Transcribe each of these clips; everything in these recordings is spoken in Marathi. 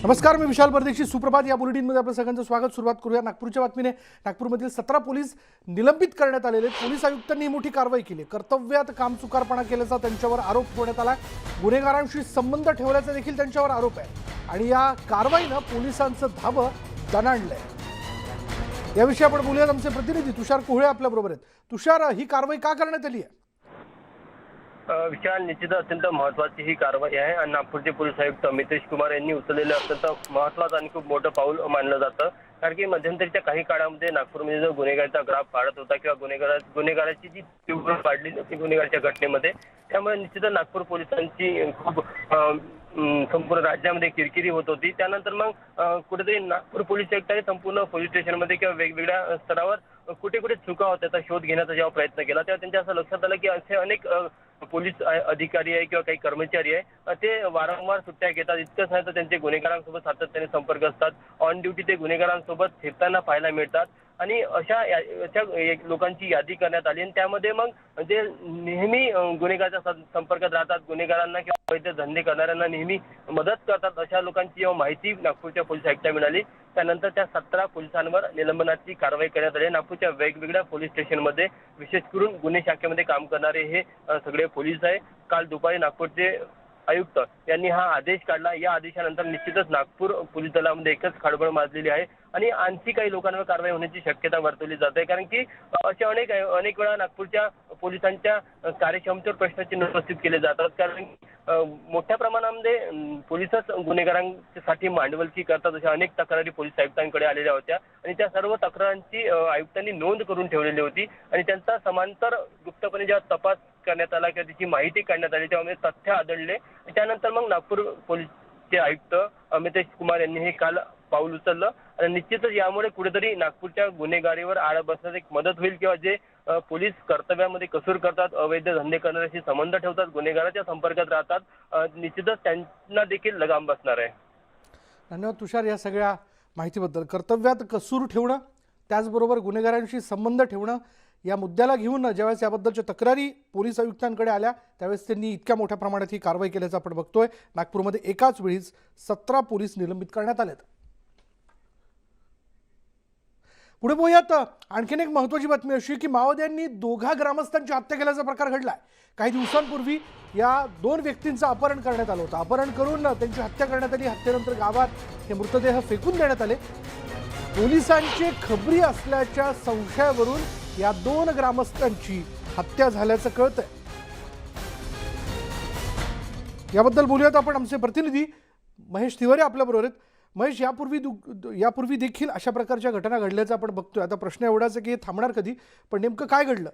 नमस्कार, मी विशाल परदेशी. सुप्रभात. या बुलेटिनमध्ये आपलं सगळ्यांचं स्वागत. सुरुवात करूया नागपूरच्या बातमीने. नागपूरमधील 17 पोलीस निलंबित करण्यात आलेले. पोलीस आयुक्तांनी ही मोठी कारवाई केली. कर्तव्यात कामचुकारपणा केल्याचा त्यांच्यावर आरोप ठेवण्यात आला. गुन्हेगारांशी संबंध ठेवल्याचा देखील त्यांच्यावर आरोप आहे आणि या कारवाईनं पोलिसांचं धाबं दणाणलंय. याविषयी आपण बोलूयात. आमचे प्रतिनिधी तुषार कोहळे आपल्या बरोबर आहेत. तुषार, ही कारवाई का करण्यात आली आहे? विशाल, निश्चित अत्यंत महत्वाची ही कारवाई आहे आणि नागपूरचे पोलीस आयुक्त अमितेश कुमार यांनी उचललेलं अत्यंत महत्वाचं आणि खूप मोठं पाऊल मानलं जातं. कारण की मध्यंतरीच्या काही काळामध्ये नागपूरमध्ये जो गुन्हेगारीचा ग्राफ वाढत होता किंवा गुन्हेगाराची जी तीव्र वाढली होती गुन्हेगाराच्या घटनेमध्ये, त्यामुळे निश्चितच नागपूर पोलिसांची खूप संपूर्ण राज्यामध्ये किरकिरी होत होती. त्यानंतर मग कुठेतरी नागपूर पोलीस आयुक्तांनी संपूर्ण पोलीस स्टेशनमध्ये किंवा वेगवेगळ्या स्तरावर कुठे कुठे चुका होत्या त्याचा शोध घेण्याचा जेव्हा प्रयत्न केला तेव्हा त्यांच्या असं लक्षात आलं की असे अनेक पोलीस अधिकारी आहे किंवा काही कर्मचारी आहे ते वारंवार सुट्ट्या घेतात. इतकंच नाही तर त्यांचे गुन्हेगारांसोबत सातत्याने संपर्क असतात. ऑन ड्युटी ते गुन्हेगारांसोबत फिरताना पाहायला मिळतात आणि अशा लोकांची यादी करण्यात आली आणि त्यामध्ये मग जे नेहमी गुन्हेगाराच्या संपर्कात राहतात, गुन्हेगारांना किंवा अवैध धंदे करणाऱ्यांना नेहमी मदत करतात, अशा लोकांची जेव्हा माहिती नागपूरच्या पोलीस आयुक्तांना मिळाली त्यानंतर त्या 17 पोलिसांवर निलंबनाची कारवाई करण्यात आली. नागपूरच्या वेगवेगळ्या पोलीस स्टेशनमध्ये विशेष करून गुन्हे शाखेमध्ये काम करणारे हे सगळे पोलीस आहे. काल दुपारी नागपूरचे आयुक्त यांनी हा आदेश काढला. या आदेशानंतर निश्चितच नागपूर पोलीस दलामध्ये एकच खळबळ माजलेली आहे आणि आणखी काही लोकांवर कारवाई होण्याची शक्यता वर्तवली जाते. कारण की असे अनेक वेळा नागपूरच्या पोलिसांच्या कार्यक्षमतेवर प्रश्नचिन्ह उपस्थित केले जातात. कारण मोठ्या प्रमाणामध्ये पोलिसच गुन्हेगारांसाठी मांडवलकी करतात अशा अनेक तक्रारी पोलीस आयुक्तांकडे आलेल्या होत्या आणि त्या सर्व तक्रारांची आयुक्तांनी नोंद करून ठेवलेली होती आणि त्यांचा समांतर गुप्तपणे जेव्हा तपास करण्यात आला किंवा त्याची माहिती काढण्यात आली तेव्हा तथ्य आढळले. त्यानंतर मग नागपूर पोलीसचे आयुक्त अमितेश कुमार यांनी हे काल पाऊल उचललं आणि निश्चितच यामुळे कुठेतरी नागपूरच्या गुन्हेगारीवर आळा बसण्यास एक मदत होईल किंवा जे पोलीस कर्तव्यामध्ये कसूर करतात, अवैध धंदे करणाऱ्याशी संबंध ठेवतात, गुन्हेगाराच्या संपर्कात राहतात, निश्चितच त्यांना देखील लगाम बसणार आहे. धन्यवाद तुषार या सगळ्या माहितीबद्दल. कर्तव्यात कसूर ठेवणं, त्याचबरोबर गुन्हेगारांशी संबंध ठेवणं या मुद्द्याला घेऊन ज्यावेळेस याबद्दलच्या तक्रारी पोलीस आयुक्तांकडे आल्या त्यावेळेस त्यांनी इतक्या मोठ्या प्रमाणात ही कारवाई केल्याचं आपण बघतोय. नागपूरमध्ये एकाच वेळीच 17 पोलीस निलंबित करण्यात आलेत. पुढे बोलूयात. आणखीन एक महत्त्वाची बातमी अशी की माओवाद्यांनी 2 ग्रामस्थांची हत्या केल्याचा प्रकार घडलाय. काही दिवसांपूर्वी या 2 व्यक्तींचं अपहरण करण्यात आलं होतं. अपहरण करून त्यांची हत्या करण्यात आली. हत्येनंतर गावात हे मृतदेह फेकून देण्यात आले. पोलिसांचे खबरी असल्याच्या संशयावरून या 2 ग्रामस्थांची हत्या झाल्याचं कळतंय. याबद्दल बोलूयात आपण. आमचे प्रतिनिधी महेश तिवारी आपल्याबरोबर आहेत. महेश, यापूर्वी देखील अशा प्रकारच्या घटना घडल्याचं आपण बघतोय. आता प्रश्न एवढाच आहे की हे थांबणार कधी, पण नेमकं काय घडलं?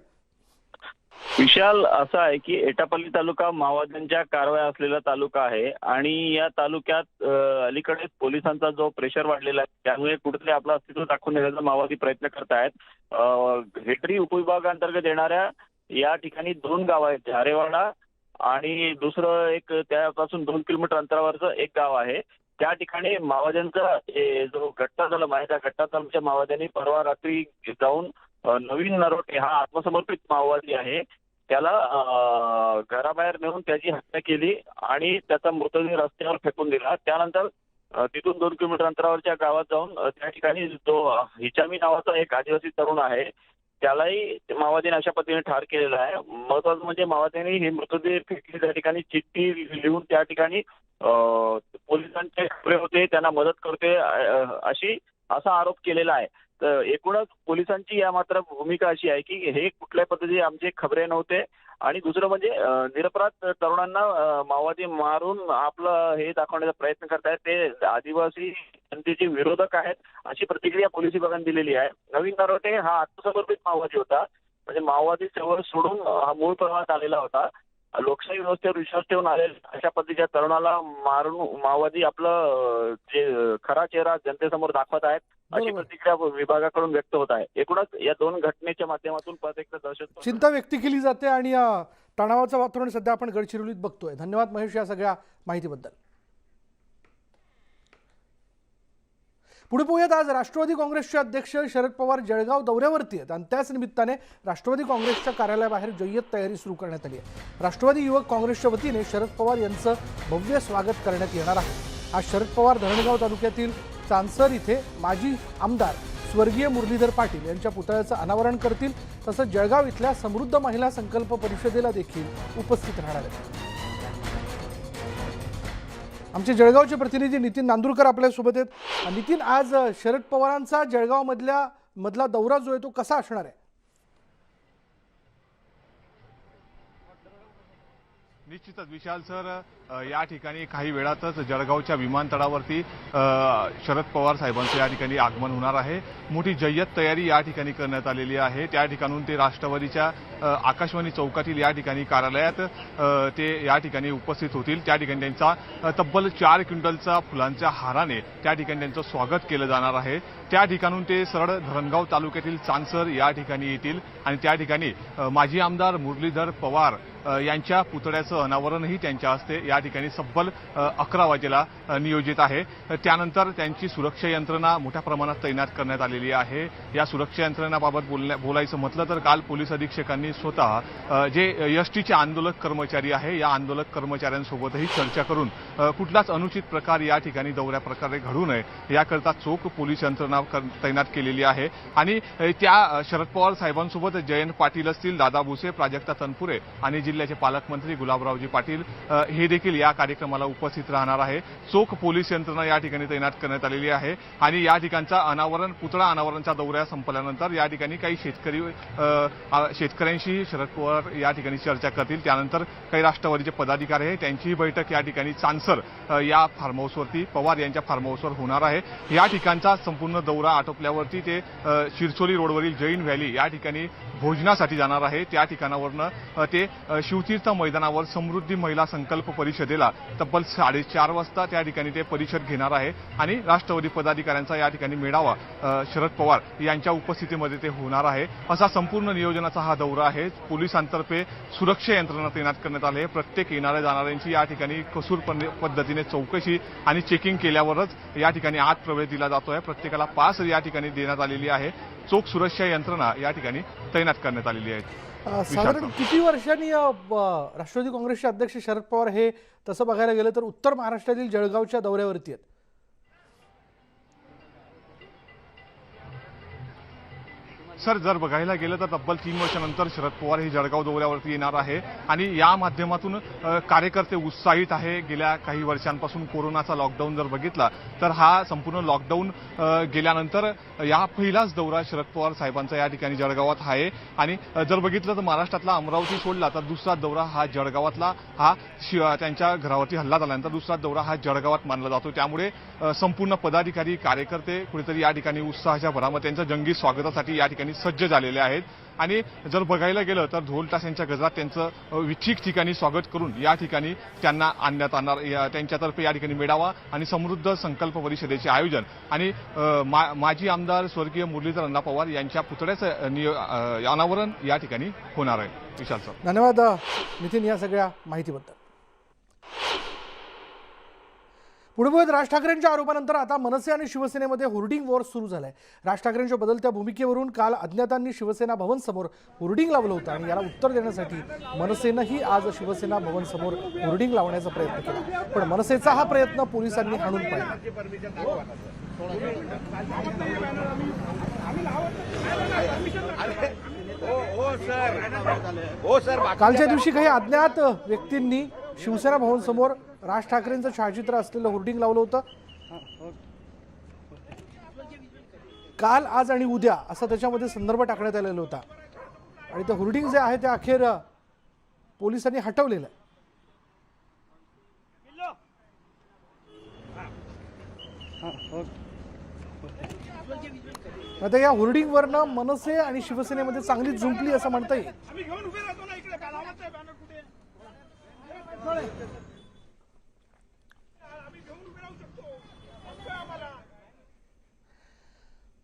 विशाल, असं आहे की एटापल्ली तालुका माओवाद्यांच्या कारवाया असलेला तालुका आहे आणि या तालुक्यात अलीकडे पोलिसांचा जो प्रेशर वाढलेला आहे त्यामुळे कुठेतरी आपलं अस्तित्व दाखवून देण्याचा माओवादी प्रयत्न करत आहेत. हेटरी उपविभागांतर्गत येणाऱ्या या ठिकाणी 2 गाव आहेत, झारेवाडा आणि दुसरं एक त्यापासून 2 किलोमीटर अंतरावरचं एक गाव आहे. त्या ठिकाणी माओवाद्यांचा जो गट्टा दल आहे त्या गट्टा दलच्या माओवाद्यांनी परवा रात्री जाऊन नवीन नरोटे हा आत्मसमर्पित माओवादी आहे त्याला घराबाहेर नेऊन त्याची हत्या केली आणि त्याचा मृतदेह रस्त्यावर फेकून दिला. त्यानंतर तिथून 2 किलोमीटर अंतरावरच्या गावात जाऊन त्या ठिकाणी जो हिचामी नावाचा एक आदिवासी तरुण आहे त्यालाही माओवादीने अशा पद्धतीने ठार केलेला आहे. महत्वाचं म्हणजे माओवाद्यांनी हे मृतदेह फेकले त्या ठिकाणी चिठ्ठी लिहून त्या ठिकाणी पोलिसांचे खबरे होते त्यांना मदत करते असा आरोप केलेला आहे. तर एकूणच पोलिसांची या मात्र भूमिका अशी आहे की हे कुठल्या पद्धतीने आमचे खबरे नव्हते आणि दुसरं म्हणजे निरपराध तरुणांना माओवादी मारून आपलं हे दाखवण्याचा प्रयत्न करतायत, ते आदिवासी जनतेचे विरोधक आहेत अशी प्रतिक्रिया पोलीस विभागाने दिलेली आहे. नवीन नरोटे हा आत्मसमर्पित माओवादी होता, म्हणजे माओवादी चळवळ सोडून हा मूळ प्रवाहात आलेला होता. लोकशाही व्यवस्थेवर विश्वास ठेवून आलेल्या अशा पद्धतीच्या तरुणाला मारून माओवादी आपलं जे खरा चेहरा जनतेसमोर दाखवत आहेत अशी प्रतिक्रिया विभागाकडून व्यक्त होत आहे. एकूणच या 2 घटनेच्या माध्यमातून परत एकदा दहशत चिंता व्यक्त केली जाते आणि तणावाचं वातावरण सध्या आपण गडचिरोलीत बघतोय. धन्यवाद महेश या सगळ्या माहितीबद्दल. पुढे पाहूयात. आज राष्ट्रवादी काँग्रेसचे अध्यक्ष शरद पवार जळगाव दौऱ्यावरती आहेत आणि त्याच निमित्ताने राष्ट्रवादी काँग्रेसच्या कार्यालयाबाहेर जय्यत तयारी सुरू करण्यात आली आहे. राष्ट्रवादी युवक काँग्रेसच्या वतीने शरद पवार यांचं भव्य स्वागत करण्यात येणार आहे. आज शरद पवार धरणगाव तालुक्यातील चांसर इथे माजी आमदार स्वर्गीय मुरलीधर पाटील यांच्या पुतळ्याचं अनावरण करतील। तसंच जळगाव इथल्या समृद्ध महिला संकल्प परिषदेला देखील उपस्थित राहणार आहेत। आमचे जळगावचे प्रतिनिधी नितीन नांदुरकर आपल्यासोबत आहेत। नितीन, आज शरद पवारांचा जळगाव मधला दौरा जो आहे तो कसा असणार आहे? निश्चितच विशाल सर, या ठिकाणी काही वेळातच जळगावच्या विमानतळावरती शरद पवार साहेबांचं या ठिकाणी आगमन होणार आहे। मोठी जय्यत तयारी या ठिकाणी करण्यात आलेली आहे। त्या ठिकाणून ते राष्ट्रवादीच्या आकाशवाणी चौकातील या ठिकाणी कार्यालयात ते या ठिकाणी उपस्थित होतील। त्या ठिकाणी त्यांचा तब्बल 4 क्विंटलचा फुलांच्या हाराने त्या ठिकाणी त्यांचं स्वागत केलं जाणार आहे। त्या ठिकाणून ते सरळ धरणगाव तालुक्यातील चांसर या ठिकाणी येतील आणि त्या ठिकाणी माजी आमदार मुरलीधर पवार यांच्या पुतळ्याचं अनावरणही त्यांच्या हस्ते या ठिकाणी तब्बल 11 वाजेला नियोजित आहे। त्यानंतर त्यांची सुरक्षा यंत्रणा मोठ्या प्रमाणात तैनात करण्यात आलेली आहे। या सुरक्षा यंत्रणेबाबत बोलायचं म्हटलं तर काल पोलीस अधीक्षकांनी स्वतः जे एसटीचे आंदोलक कर्मचारी आहे या आंदोलक कर्मचाऱ्यांसोबतही चर्चा करून कुठलाच अनुचित प्रकार या ठिकाणी दौऱ्या प्रकारे घडू नये याकरता चोख पोलीस यंत्रणा तैनात केलेली आहे। आणि त्या शरद पवार साहेबांसोबत जयंत पाटील असतील, दादा भुसे, प्राजक्ता तनपुरे आणि जिल्ह्याचे पालकमंत्री गुलाबरावजी पाटील हे देखील या कार्यक्रमाला उपस्थित राहणार आहे। चोख पोलीस यंत्रणा या ठिकाणी तैनात करण्यात आलेली आहे। आणि या ठिकाणचा पुतळा अनावरणचा दौरा संपल्यानंतर या ठिकाणी काही शेतकऱ्यांशी शरद पवार या ठिकाणी चर्चा करतील। त्यानंतर काही राष्ट्रवादीचे पदाधिकारी आहेत त्यांचीही बैठक या ठिकाणी चांसर या फार्म हाऊसवरती पवार यांच्या फार्म हाऊसवर होणार आहे। या ठिकाणचा संपूर्ण दौरा आटोपल्यावरती ते शिरसोली रोडवरील जैन व्हॅली या ठिकाणी भोजनासाठी जाणार आहे। त्या ठिकाणावरनं ते शिवतीर्थ मैदानावर समृद्धी महिला संकल्प परिषदेला तब्बल 4:30 वाजता त्या ठिकाणी ते परिषद घेणार आहे आणि राष्ट्रवादी पदाधिकाऱ्यांचा या ठिकाणी मेळावा शरद पवार यांच्या उपस्थितीमध्ये ते होणार आहे। असा संपूर्ण नियोजनाचा हा दौरा आहे। पोलिसांतर्फे सुरक्षा यंत्रणा तैनात करण्यात आली आहे। प्रत्येक येणाऱ्या जाणाऱ्यांची या ठिकाणी कसूर पद्धतीने चौकशी आणि चेकिंग केल्यावरच या ठिकाणी आत प्रवेश दिला जातोय। प्रत्येकाला पास या ठिकाणी देण्यात आलेली आहे। चोख सुरक्षा यंत्रणा या ठिकाणी तैनात करण्यात आलेली आहे। साधारण किती वर्षांनी राष्ट्रवादी काँग्रेसचे अध्यक्ष शरद पवार हे तसं बघायला गेलं तर उत्तर महाराष्ट्रातील जळगावच्या दौऱ्यावरती आहेत? सर, जर बघायला गेलं तर तब्बल 3 वर्षानंतर शरद पवार हे जळगाव दौऱ्यावरती येणार आहे आणि या माध्यमातून कार्यकर्ते उत्साहित आहे। गेल्या काही वर्षांपासून कोरोनाचा लॉकडाऊन जर बघितला तर हा संपूर्ण लॉकडाऊन गेल्यानंतर या पहिलाच दौरा शरद पवार साहेबांचा या ठिकाणी जळगावात आहे। आणि जर बघितलं तर महाराष्ट्रातला अमरावती सोडला तर दुसरा दौरा हा जळगावातला त्यांच्या घरावरती हल्ला झाल्यानंतर दुसरा दौरा हा जळगावात मानला जातो। त्यामुळे संपूर्ण पदाधिकारी कार्यकर्ते कुठेतरी या ठिकाणी उत्साहाच्या भरामध्ये त्यांच्या जंगी स्वागतासाठी या ठिकाणी सज्ज झालेले आहेत। आणि जर बघायला गेलं तर ढोल ताशांच्या गजरात त्यांचं ठिकठिकाणी स्वागत करून या ठिकाणी त्यांना आणण्यात आणणार। त्यांच्यातर्फे या ठिकाणी मेळावा आणि समृद्ध संकल्प परिषदेचे आयोजन आणि माजी आमदार स्वर्गीय मुरलीधर अण्णा पवार यांच्या पुतळ्याचं अनावरण या ठिकाणी होणार आहे। विशाल सर, धन्यवाद नितीन या सगळ्या माहितीबद्दल। पुढे बोलत राज ठाकरेंच्या आरोपानंतर आता मनसे आणि शिवसेनेमध्ये होर्डिंग वॉर सुरू झालाय। राज ठाकरेंच्या बदलत्या भूमिकेवरून काल अज्ञातांनी शिवसेना भवन समोर होर्डिंग लावलं होतं आणि याला उत्तर देण्यासाठी मनसेनंही आज शिवसेना भवन समोर होर्डिंग लावण्याचा प्रयत्न केला, पण मनसेचा हा प्रयत्न पोलिसांनी हाणून पाडला। कालच्या दिवशी काही अज्ञात व्यक्तींनी शिवसेना भवन समोर राज ठाकरेंचं छायाचित्र असलेलं होर्डिंग लावलं होतं। काल, आज आणि उद्या असं त्याच्यामध्ये संदर्भ टाकण्यात आलेला होता आणि ते होर्डिंग जे आहे ते अखेर पोलिसांनी हटवलेलं आहे। आता या होर्डिंगवरनं मनसे आणि शिवसेनेमध्ये चांगलीच झुंपली असं म्हणता येईल।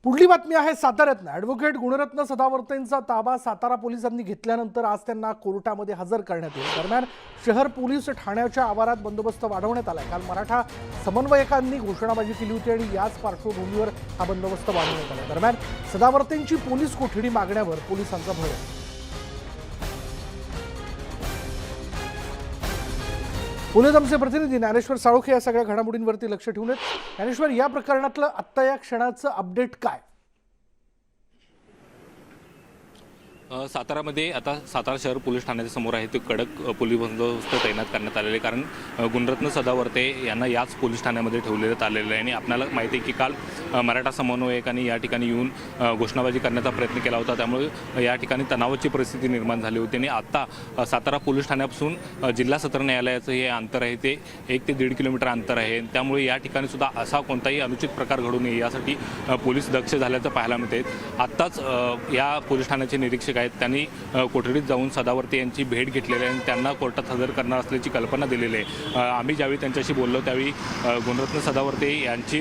पुढली बातमी आहे साताऱ्यातून। ॲडव्होकेट गुणरत्न सदावर्तेंचा ताबा सातारा पोलिसांनी घेतल्यानंतर आज त्यांना कोर्टामध्ये हजर करण्यात येईल। दरम्यान शहर पोलीस ठाण्याच्या आवारात बंदोबस्त वाढवण्यात आलाय। काल मराठा समन्वयकांनी घोषणाबाजी केली होती आणि याच पार्श्वभूमीवर हा बंदोबस्त वाढवण्यात आला। दरम्यान सदावर्तेंची पोलीस कोठडी मागण्यावर पोलिसांचा भर आहे। पुण्यात आमचे प्रतिनिधी ज्ञानेश्वर साळोखे या सगळ्या घडामोडींवरती लक्ष ठेवून आहेत. ज्ञानेश्वर, या प्रकरणातलं आत्ता या क्षणाचं अपडेट काय? सातारामध्ये आता सातारा शहर पोलीस ठाण्याच्या समोर आहे ते कडक पोलीस बंदोबस्त तैनात करण्यात आलेले, कारण गुणरत्न सदावर्ते यांना याच पोलीस ठाण्यामध्ये ठेवण्यात आलेलं आहे. आणि आपल्याला माहिती आहे की काल मराठा समन्वयकांनी या ठिकाणी येऊन घोषणाबाजी करण्याचा प्रयत्न केला होता, त्यामुळे या ठिकाणी तणावाची परिस्थिती निर्माण झाली होती. आणि आता सातारा पोलीस ठाण्यापासून जिल्हा सत्र न्यायालयाचं हे अंतर आहे ते 1 ते 1.5 किलोमीटर अंतर आहे. त्यामुळे या ठिकाणी सुद्धा असा कोणताही अनुचित प्रकार घडू नये यासाठी पोलीस दक्ष झाल्याचं पाहायला मिळते. आत्ताच या पोलीस ठाण्याचे निरीक्षक आहेत त्यांनी कोठडीत जाऊन सदावर्ते यांची भेट घेतलेली आहे आणि त्यांना कोर्टात हजर करणार असल्याची कल्पना दिलेली आहे. आम्ही ज्यावेळी त्यांच्याशी बोललो त्यावेळी गुणरत्न सदावर्ते यांची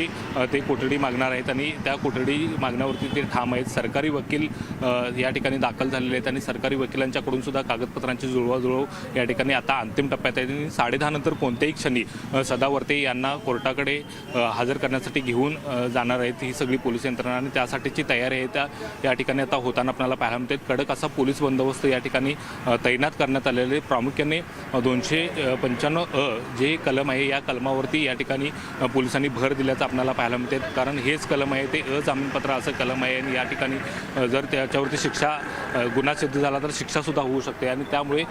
ते कोठडी मागणार आहेत आणि त्या कोठडी मागण्यावरती ते ठाम आहेत. सरकारी वकील या ठिकाणी दाखल झालेले आहेत आणि सरकारी वकिलांच्याकडून सुद्धा कागदपत्रांची जुळवाजुळव या ठिकाणी आता अंतिम टप्प्यात आहे. आणि 10:30 नंतर कोणत्याही क्षणी सदावर्ते यांना कोर्टाकडे हजर करण्यासाठी घेऊन जाणार आहेत ही सगळी पोलीस यंत्रणा, आणि त्यासाठीची तयारी आहे त्या या ठिकाणी आता होताना आपल्याला पाहायला मिळते. कडक असा पोलीस बंदोबस्त या ठिकाणी तैनात करण्यात आलेले. प्रामुख्याने 295 जे कलम आहे या कलमावरती या ठिकाणी पोलिसांनी भर दिल्याचं आपल्याला पाहायला मिळते, कारण हेच कलम आहे ते अजामीनपात्र असं कलम आहे. आणि या ठिकाणी जर त्याच्यावरती गुन्हा सिद्ध झाला तर शिक्षासुद्धा होऊ शकते. आणि त्यामुळे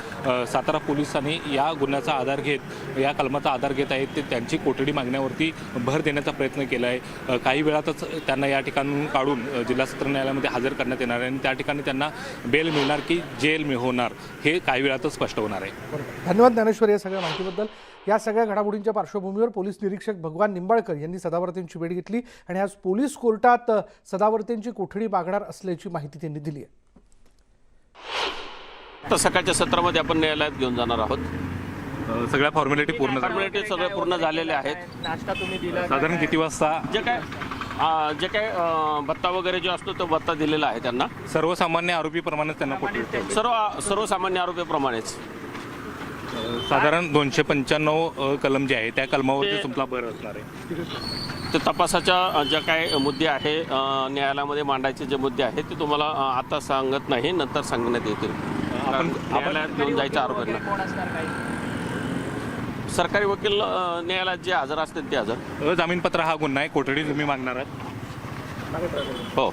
सातारा पोलिसांनी या गुन्ह्याचा आधार घेत, या कलमाचा आधार घेत आहेत ते त्यांची कोठडी मागण्यावरती भर देण्याचा प्रयत्न केला आहे. काही वेळातच त्यांना या ठिकाणून काढून जिल्हा सत्र न्यायालयामध्ये हजर करण्यात येणार आहे आणि त्या ठिकाणी त्यांना बेल मिळणार की जेल होणार हे काही वेळातच स्पष्ट होणार आहे. धन्यवाद ज्ञानेश्वर या सगळ्या माहितीबद्दल. या सगळ्या घडामोडींच्या पार्श्वभूमीवर पोलीस निरीक्षक भगवान निंबाळकर यांनी सदावर्तेंची भेट घेतली आणि आज पोलीस कोर्टात सदावर्तेंची कोठडी मागणार असल्याची माहिती त्यांनी दिली आहे. तर सकाळच्या सत्रामध्ये आपण न्यायालयात घेऊन जाणार आहोत. सगळ्या फॉर्मॅलिटी पूर्ण सगळे पूर्ण झालेले आहेत. नाश्ता तुम्ही दिला? साधारण किती वाजता? जे काय भत्ता वगैरे जो असतो तो भत्ता दिलेला आहे त्यांना. सर्वसामान्य आरोपीप्रमाणे त्यांना कोठडी सर्वसामान्य आरोपीप्रमाणेच. साधारण 295 कलम जे आहे त्या कलमावरती तुमचा भर असणार आहे. ते तपासाच्या ज्या काय मुद्दे आहे न्यायालयामध्ये मांडायचे जे मुद्दे आहेत ते तुम्हाला आता सांगत नाही, नंतर सांगण्यात येतील. आपण न्यायालयात घेऊन जायचं आरोपींना. सरकारी वकील न्यायालयात जे हजर असतील ते हजर. अजामीनपात्र हा गुन्हा आहे, कोठडी तुम्ही मागणार आहात? हो.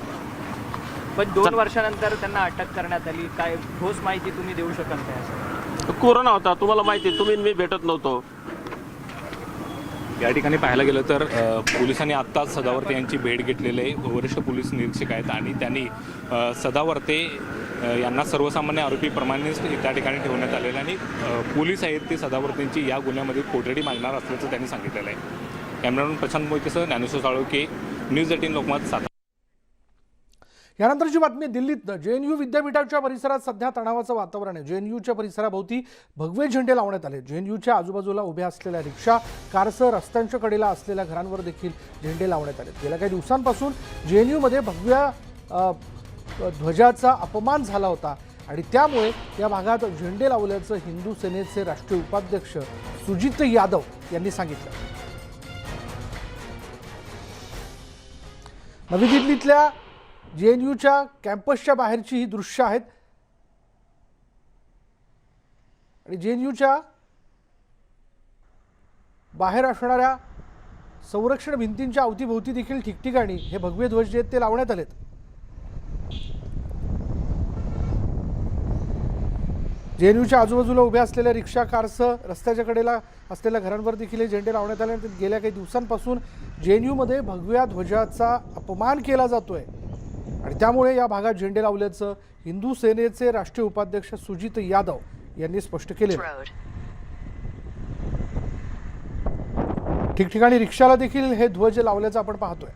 पण 2 वर्षानंतर त्यांना अटक करण्यात आली. काय ठोस माहिती तुम्ही देऊ शकाल काय? कोरोना होता, तुम्हाला माहिती, तुम्ही मी भेटत नव्हतो. या ठिकाणी पाहायला गेलं तर पोलिसांनी आत्ताच सदावर्ते यांची भेट घेतलेली आहे. वरिष्ठ पोलीस निरीक्षक आहेत आणि त्यांनी सदावर्ते यांना सर्वसामान्य आरोपीप्रमाणेच त्या ठिकाणी ठेवण्यात आलेलं आणि पोलीस आहेत ते सदावर्तेंची या गुन्ह्यामध्ये कोठडी मागणार असल्याचं त्यांनी सांगितलेलं आहे. कॅमेरामॅन प्रशांत मोहितेसह ज्ञानेश्वर साळोखे, न्यूज 18 लोकमत, सातारा. यानंतरची बातमी दिल्लीत. JNU विद्यापीठाच्या परिसरात सध्या तणावाचं वातावरण आहे. JNUच्या परिसराभोवती भगवे झेंडे लावण्यात आले. JNUच्या आजूबाजूला उभ्या असलेल्या रिक्षा, कारसह रस्त्यांच्या कडेला असलेल्या घरांवर देखील झेंडे लावण्यात आले. गेल्या काही दिवसांपासून JNUमध्ये भगव्या ध्वजाचा अपमान झाला होता आणि त्यामुळे या भागात झेंडे लावल्याचं हिंदू सेनेचे राष्ट्रीय उपाध्यक्ष सुजित यादव यांनी सांगितलं. नवी दिल्लीतल्या JNUच्या कॅम्पसच्या बाहेरची ही दृश्य आहेत आणि JNUच्या बाहेर असणाऱ्या संरक्षण भिंतींच्या अवतीभोवती देखील ठिकठिकाणी हे भगवे ध्वज जे आहेत ते लावण्यात आलेत. JNUच्या आजूबाजूला उभ्या असलेल्या रिक्षा, कारसह रस्त्याच्या कडेला असलेल्या घरांवर देखील हे झेंडे लावण्यात आले. गेल्या काही दिवसांपासून JNUमध्ये भगव्या ध्वजाचा अपमान केला जातोय आणि त्यामुळे या भागात झेंडे लावल्याचं हिंदू सेनेचे राष्ट्रीय उपाध्यक्ष सुजित यादव यांनी स्पष्ट केले. ठिकठिकाणी रिक्षाला देखील हे ध्वज लावल्याचं आपण पाहतोय.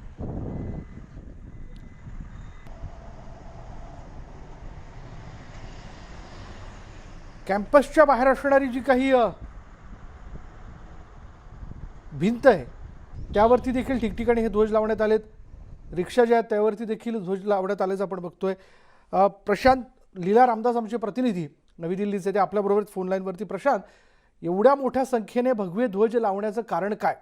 कॅम्पसच्या बाहेर असणारी जी काही भिंत आहे त्यावरती देखील ठिकठिकाणी हे ध्वज लावण्यात आलेत. रिक्षा ज्या आहेत त्यावरती देखील ध्वज लावण्यात आल्याचं आपण बघतोय. प्रशांत, लीला रामदास आमचे प्रतिनिधी नवी दिल्लीचे ते आपल्याबरोबर फोन लाईनवरती. प्रशांत, एवढ्या मोठ्या संख्येने भगवे ध्वज लावण्याचं कारण काय?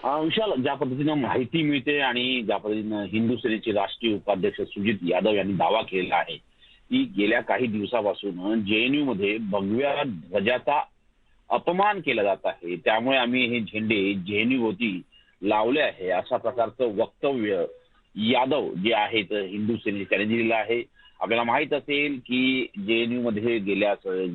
विशाल, ज्या पद्धतीनं माहिती मिळते आणि ज्या पद्धतीनं हिंदू सेनेचे राष्ट्रीय उपाध्यक्ष सुजित यादव यांनी दावा केलेला आहे की गेल्या काही दिवसापासून JNU मध्ये भगव्या ध्वजाचा अपमान केला जात आहे, त्यामुळे आम्ही हे झेंडे जेएनयूभोवती लावले आहे, अशा प्रकारचं वक्तव्य यादव जे आहेत हिंदू सेनेचे त्यांनी दिलेलं आहे. आपल्याला माहित असेल की जेएनयू मध्ये गेल्या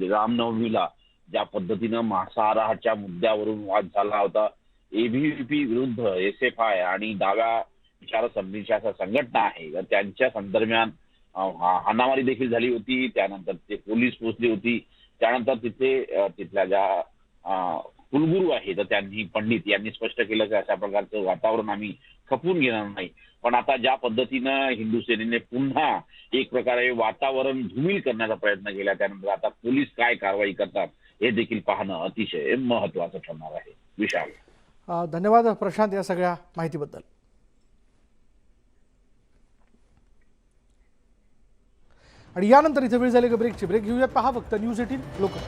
रामनवमीला ज्या पद्धतीनं मांसाहाराच्या मुद्द्यावरून वाद झाला होता, एबीव्हीपी विरुद्ध एसएफआय आणि डाव्या विचारसरणीच्या संघटना आहे तर त्यांच्या संदर्भात हाणामारी देखील झाली होती. त्यानंतर ते पोलीस पोहोचली होती. त्यानंतर तिथल्या ज्या कुलगुरू आहेत तर त्यांनी पंडित यांनी स्पष्ट केलं की अशा प्रकारचं वातावरण आम्ही खपवून घेणार नाही. पण आता ज्या पद्धतीनं हिंदू सेनेने पुन्हा एक प्रकारे वातावरण धुमिल करण्याचा प्रयत्न केला, त्यानंतर आता पोलीस काय कारवाई करतात हे देखील पाहणं अतिशय महत्त्वाचं ठरणार आहे. विशाल, धन्यवाद प्रशांत या सगळ्या माहितीबद्दल. आणि यानंतर इथे वेळ झाली ब्रेकची. ब्रेक घेऊयात. पहा फक्त न्यूज 18 लोकल.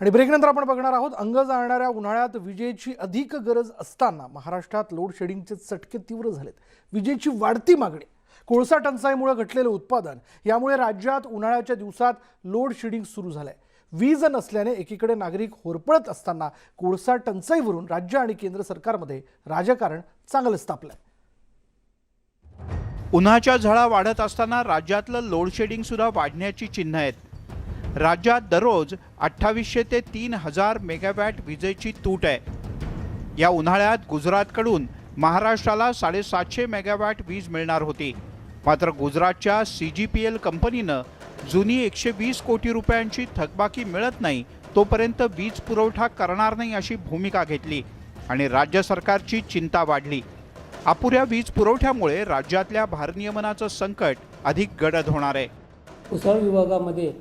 आणि ब्रेकनंतर आपण बघणार आहोत अंग जाणणाऱ्या उन्हाळ्यात विजेची अधिक गरज असताना महाराष्ट्रात लोड शेडिंगचे चटके तीव्र झालेत. विजेची वाढती मागणी, कोळसा टंचाईमुळे घटलेलं उत्पादन यामुळे राज्यात उन्हाळ्याच्या दिवसात लोड शेडिंग सुरू झालंय. वीज नसल्याने एकीकडे नागरिक होरपळत असताना कोळसा टंचाईवरून राज्य आणि केंद्र सरकारमध्ये राजकारण चांगलंच तापलंय. उन्हाच्या झळा वाढत असताना राज्यातलं लोड शेडिंग सुद्धा वाढण्याची चिन्ह आहेत. राज्यात दररोज 2800 ते 3000 मेगावॅट विजेची तूट आहे. या उन्हाळ्यात गुजरातकडून महाराष्ट्राला 750 मेगावॅट वीज मिळणार होती. मात्र गुजरातच्या CGPL कंपनीनं जुनी 120 कोटी रुपयांची थकबाकी मिळत नाही तोपर्यंत वीज पुरवठा करणार नाही अशी भूमिका घेतली आणि राज्य सरकारची चिंता वाढली. अपुऱ्या वीज पुरवठ्यामुळे राज्यातल्या भारनियमनाचं संकट अधिक गडद होणार आहे. भुसावळ विभागामध्ये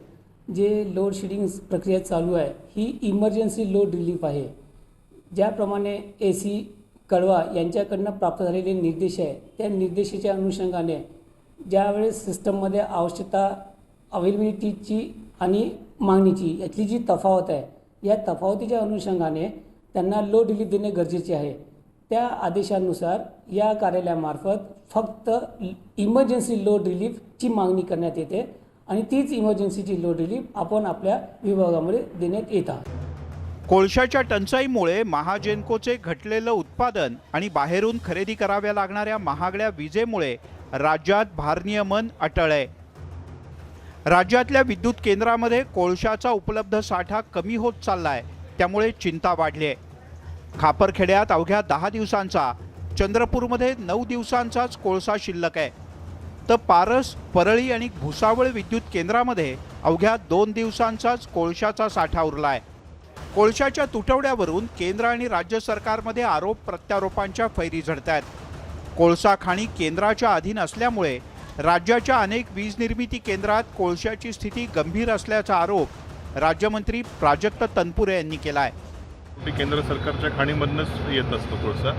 जे लोड शेडिंग प्रक्रिया चालू आहे ही इमर्जन्सी लोड रिलीफ आहे. ज्याप्रमाणे AC कळवा यांच्याकडनं प्राप्त झालेले निर्देश आहे त्या निर्देशाच्या अनुषंगाने ज्यावेळेस सिस्टममध्ये आवश्यकता अवेलेबिलिटीची आणि मागणीची यातली जी तफावत आहे या तफावतीच्या अनुषंगाने त्यांना लोड रिलीफ देणे गरजेचे आहे. त्या आदेशानुसार या कार्यालयामार्फत फक्त इमर्जन्सी लोड रिलीफची मागणी करण्यात येते आणि तीच इमर्जन्सीची लोड रिलीफ आपण आपल्या विभागामध्ये देण्यात येतात. कोळशाच्या टंचाईमुळे महाजेनकोचे घटलेलं उत्पादन आणि बाहेरून खरेदी कराव्या लागणाऱ्या महागड्या विजेमुळे राज्यात भारनियमन अटळ आहे. राज्यातल्या विद्युत केंद्रामध्ये कोळशाचा उपलब्ध साठा कमी होत चाललाय, त्यामुळे चिंता वाढली आहे. खापरखेड्यात अवघ्या 10 दिवसांचा, चंद्रपूरमध्ये 9 दिवसांचाच कोळसा शिल्लक आहे. तर पारस, परळी आणि भुसावळ विद्युत केंद्रामध्ये अवघ्या 2 दिवसांचाच कोळशाचा साठा उरला आहे. कोळशाच्या तुटवड्यावरून केंद्र आणि राज्य सरकारमध्ये आरोप प्रत्यारोपांच्या फैरी झडतायत. कोळसा खाणी केंद्राच्या अधीन असल्यामुळे राज्याच्या अनेक वीज निर्मिती केंद्रात कोळशाची स्थिती गंभीर असल्याचा आरोप राज्यमंत्री प्राजक्त तनपुरे यांनी केला आहे. केंद्र सरकारच्या खाणीमधूनच येत असतो कोळसा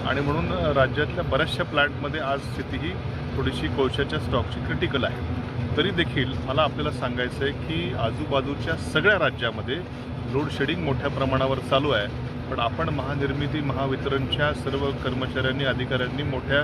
आणि म्हणून राज्यातल्या बऱ्याचशा प्लॅन्टमध्ये आज स्थिती ही थोडीशी कोळशाच्या स्टॉकची क्रिटिकल आहे. तरी देखील मला आपल्याला सांगायचं आहे की आजूबाजूच्या सगळ्या राज्यामध्ये लोड शेडिंग मोठ्या प्रमाणावर चालू आहे. पण आपण महानिर्मिती महावितरणच्या सर्व कर्मचाऱ्यांनी अधिकाऱ्यांनी मोठ्या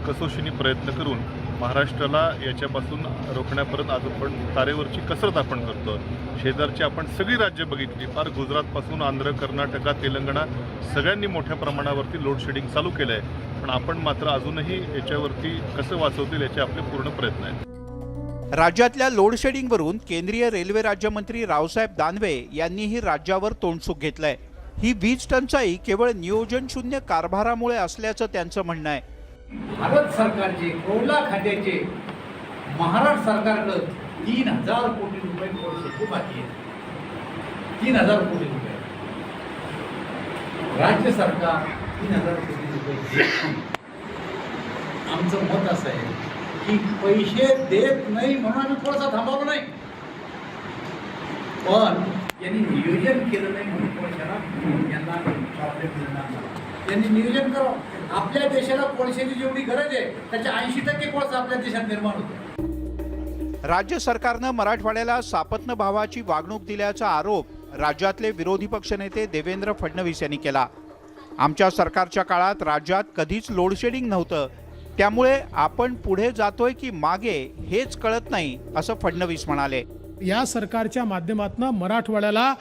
कसोशीने प्रयत्न करून महाराष्ट्राला याच्यापासून रोखण्यापर्यंत आज आपण तारेवरची कसरत आपण करतो. शेजारची आपण सगळी राज्य बघितली, फार गुजरातपासून आंध्र, कर्नाटका, तेलंगणा सगळ्यांनी मोठ्या प्रमाणावरती लोड शेडिंग चालू केलं आहे. पण आपण मात्र अजूनही याच्यावरती कसं वाचवतील याचे आपले पूर्ण प्रयत्न आहेत. राज्यातल्या लोड शेडिंगवरून केंद्रीय रेल्वे राज्यमंत्री रावसाहेब दानवे यांनीही राज्यावर तोंडसुख घेतलंय. ही वीज टंचाई केवळ नियोजन शून्य कारभारामुळे असल्याचं त्यांचं म्हणणं आहे. भारत सरकारचे कोळसा खात्याचे महाराष्ट्र सरकारकडे 3000 कोटी रुपये कोळशाची बाकी आहे. 3000 कोटी रुपये राज्य सरकार 3000 कोटी रुपये. आमचं मत असं आहे की पैसे देत नाही म्हणून आम्ही कोळसा थांबवलो नाही, पण यांनी नियोजन केलं नाही म्हणून कोळशाला यांना प्रॉब्लेम मिळणार नाही. त्यांनी नियोजन करावं. आपल्या देशाला कोळशाची जेवढी गरज आहे त्याच्या 80% कोळसा आपल्या देशात निर्माण होतो. राज्य सरकारनं मराठवाड्याला सापत्न भावाची वागणूक दिल्याचा आरोप राज्यातले विरोधी पक्षनेते देवेंद्र फडणवीस यांनी केला. आमच्या सरकारच्या काळात राज्यात कधीच लोड शेडिंग नव्हतं, त्यामुळे आपण पुढे जातोय की मागे हेच कळत नाही असं फडणवीस म्हणाले. या सरकारच्या माध्यमातून मराठवाड्याला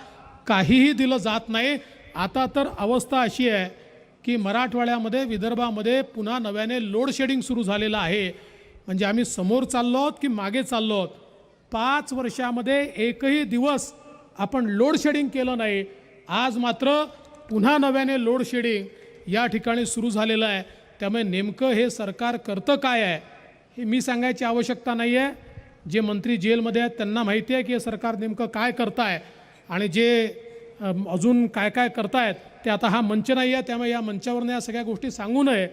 काहीही दिलं जात नाही. आता तर अवस्था अशी आहे की मराठवाड्यामध्ये विदर्भामध्ये पुन्हा नव्याने लोड शेडिंग सुरू झालेलं आहे. म्हणजे आम्ही समोर चाललो आहोत की मागे चाललो आहोत. 5 वर्षामध्ये एकही दिवस आपण लोड शेडिंग केलं नाही. आज मात्र पुन्हा नव्याने लोड शेडिंग या ठिकाणी सुरू झालेलं आहे. त्यामुळे नेमकं हे सरकार करतं काय आहे हे मी सांगायची आवश्यकता नाही आहे. जे मंत्री जेलमध्ये आहेत त्यांना माहिती आहे की हे सरकार नेमकं काय करत आहे आणि जे अजून काय काय करतायत ते आता हा मंच नाही आहे. त्यामुळे या मंचावरून या सगळ्या गोष्टी सांगू नये.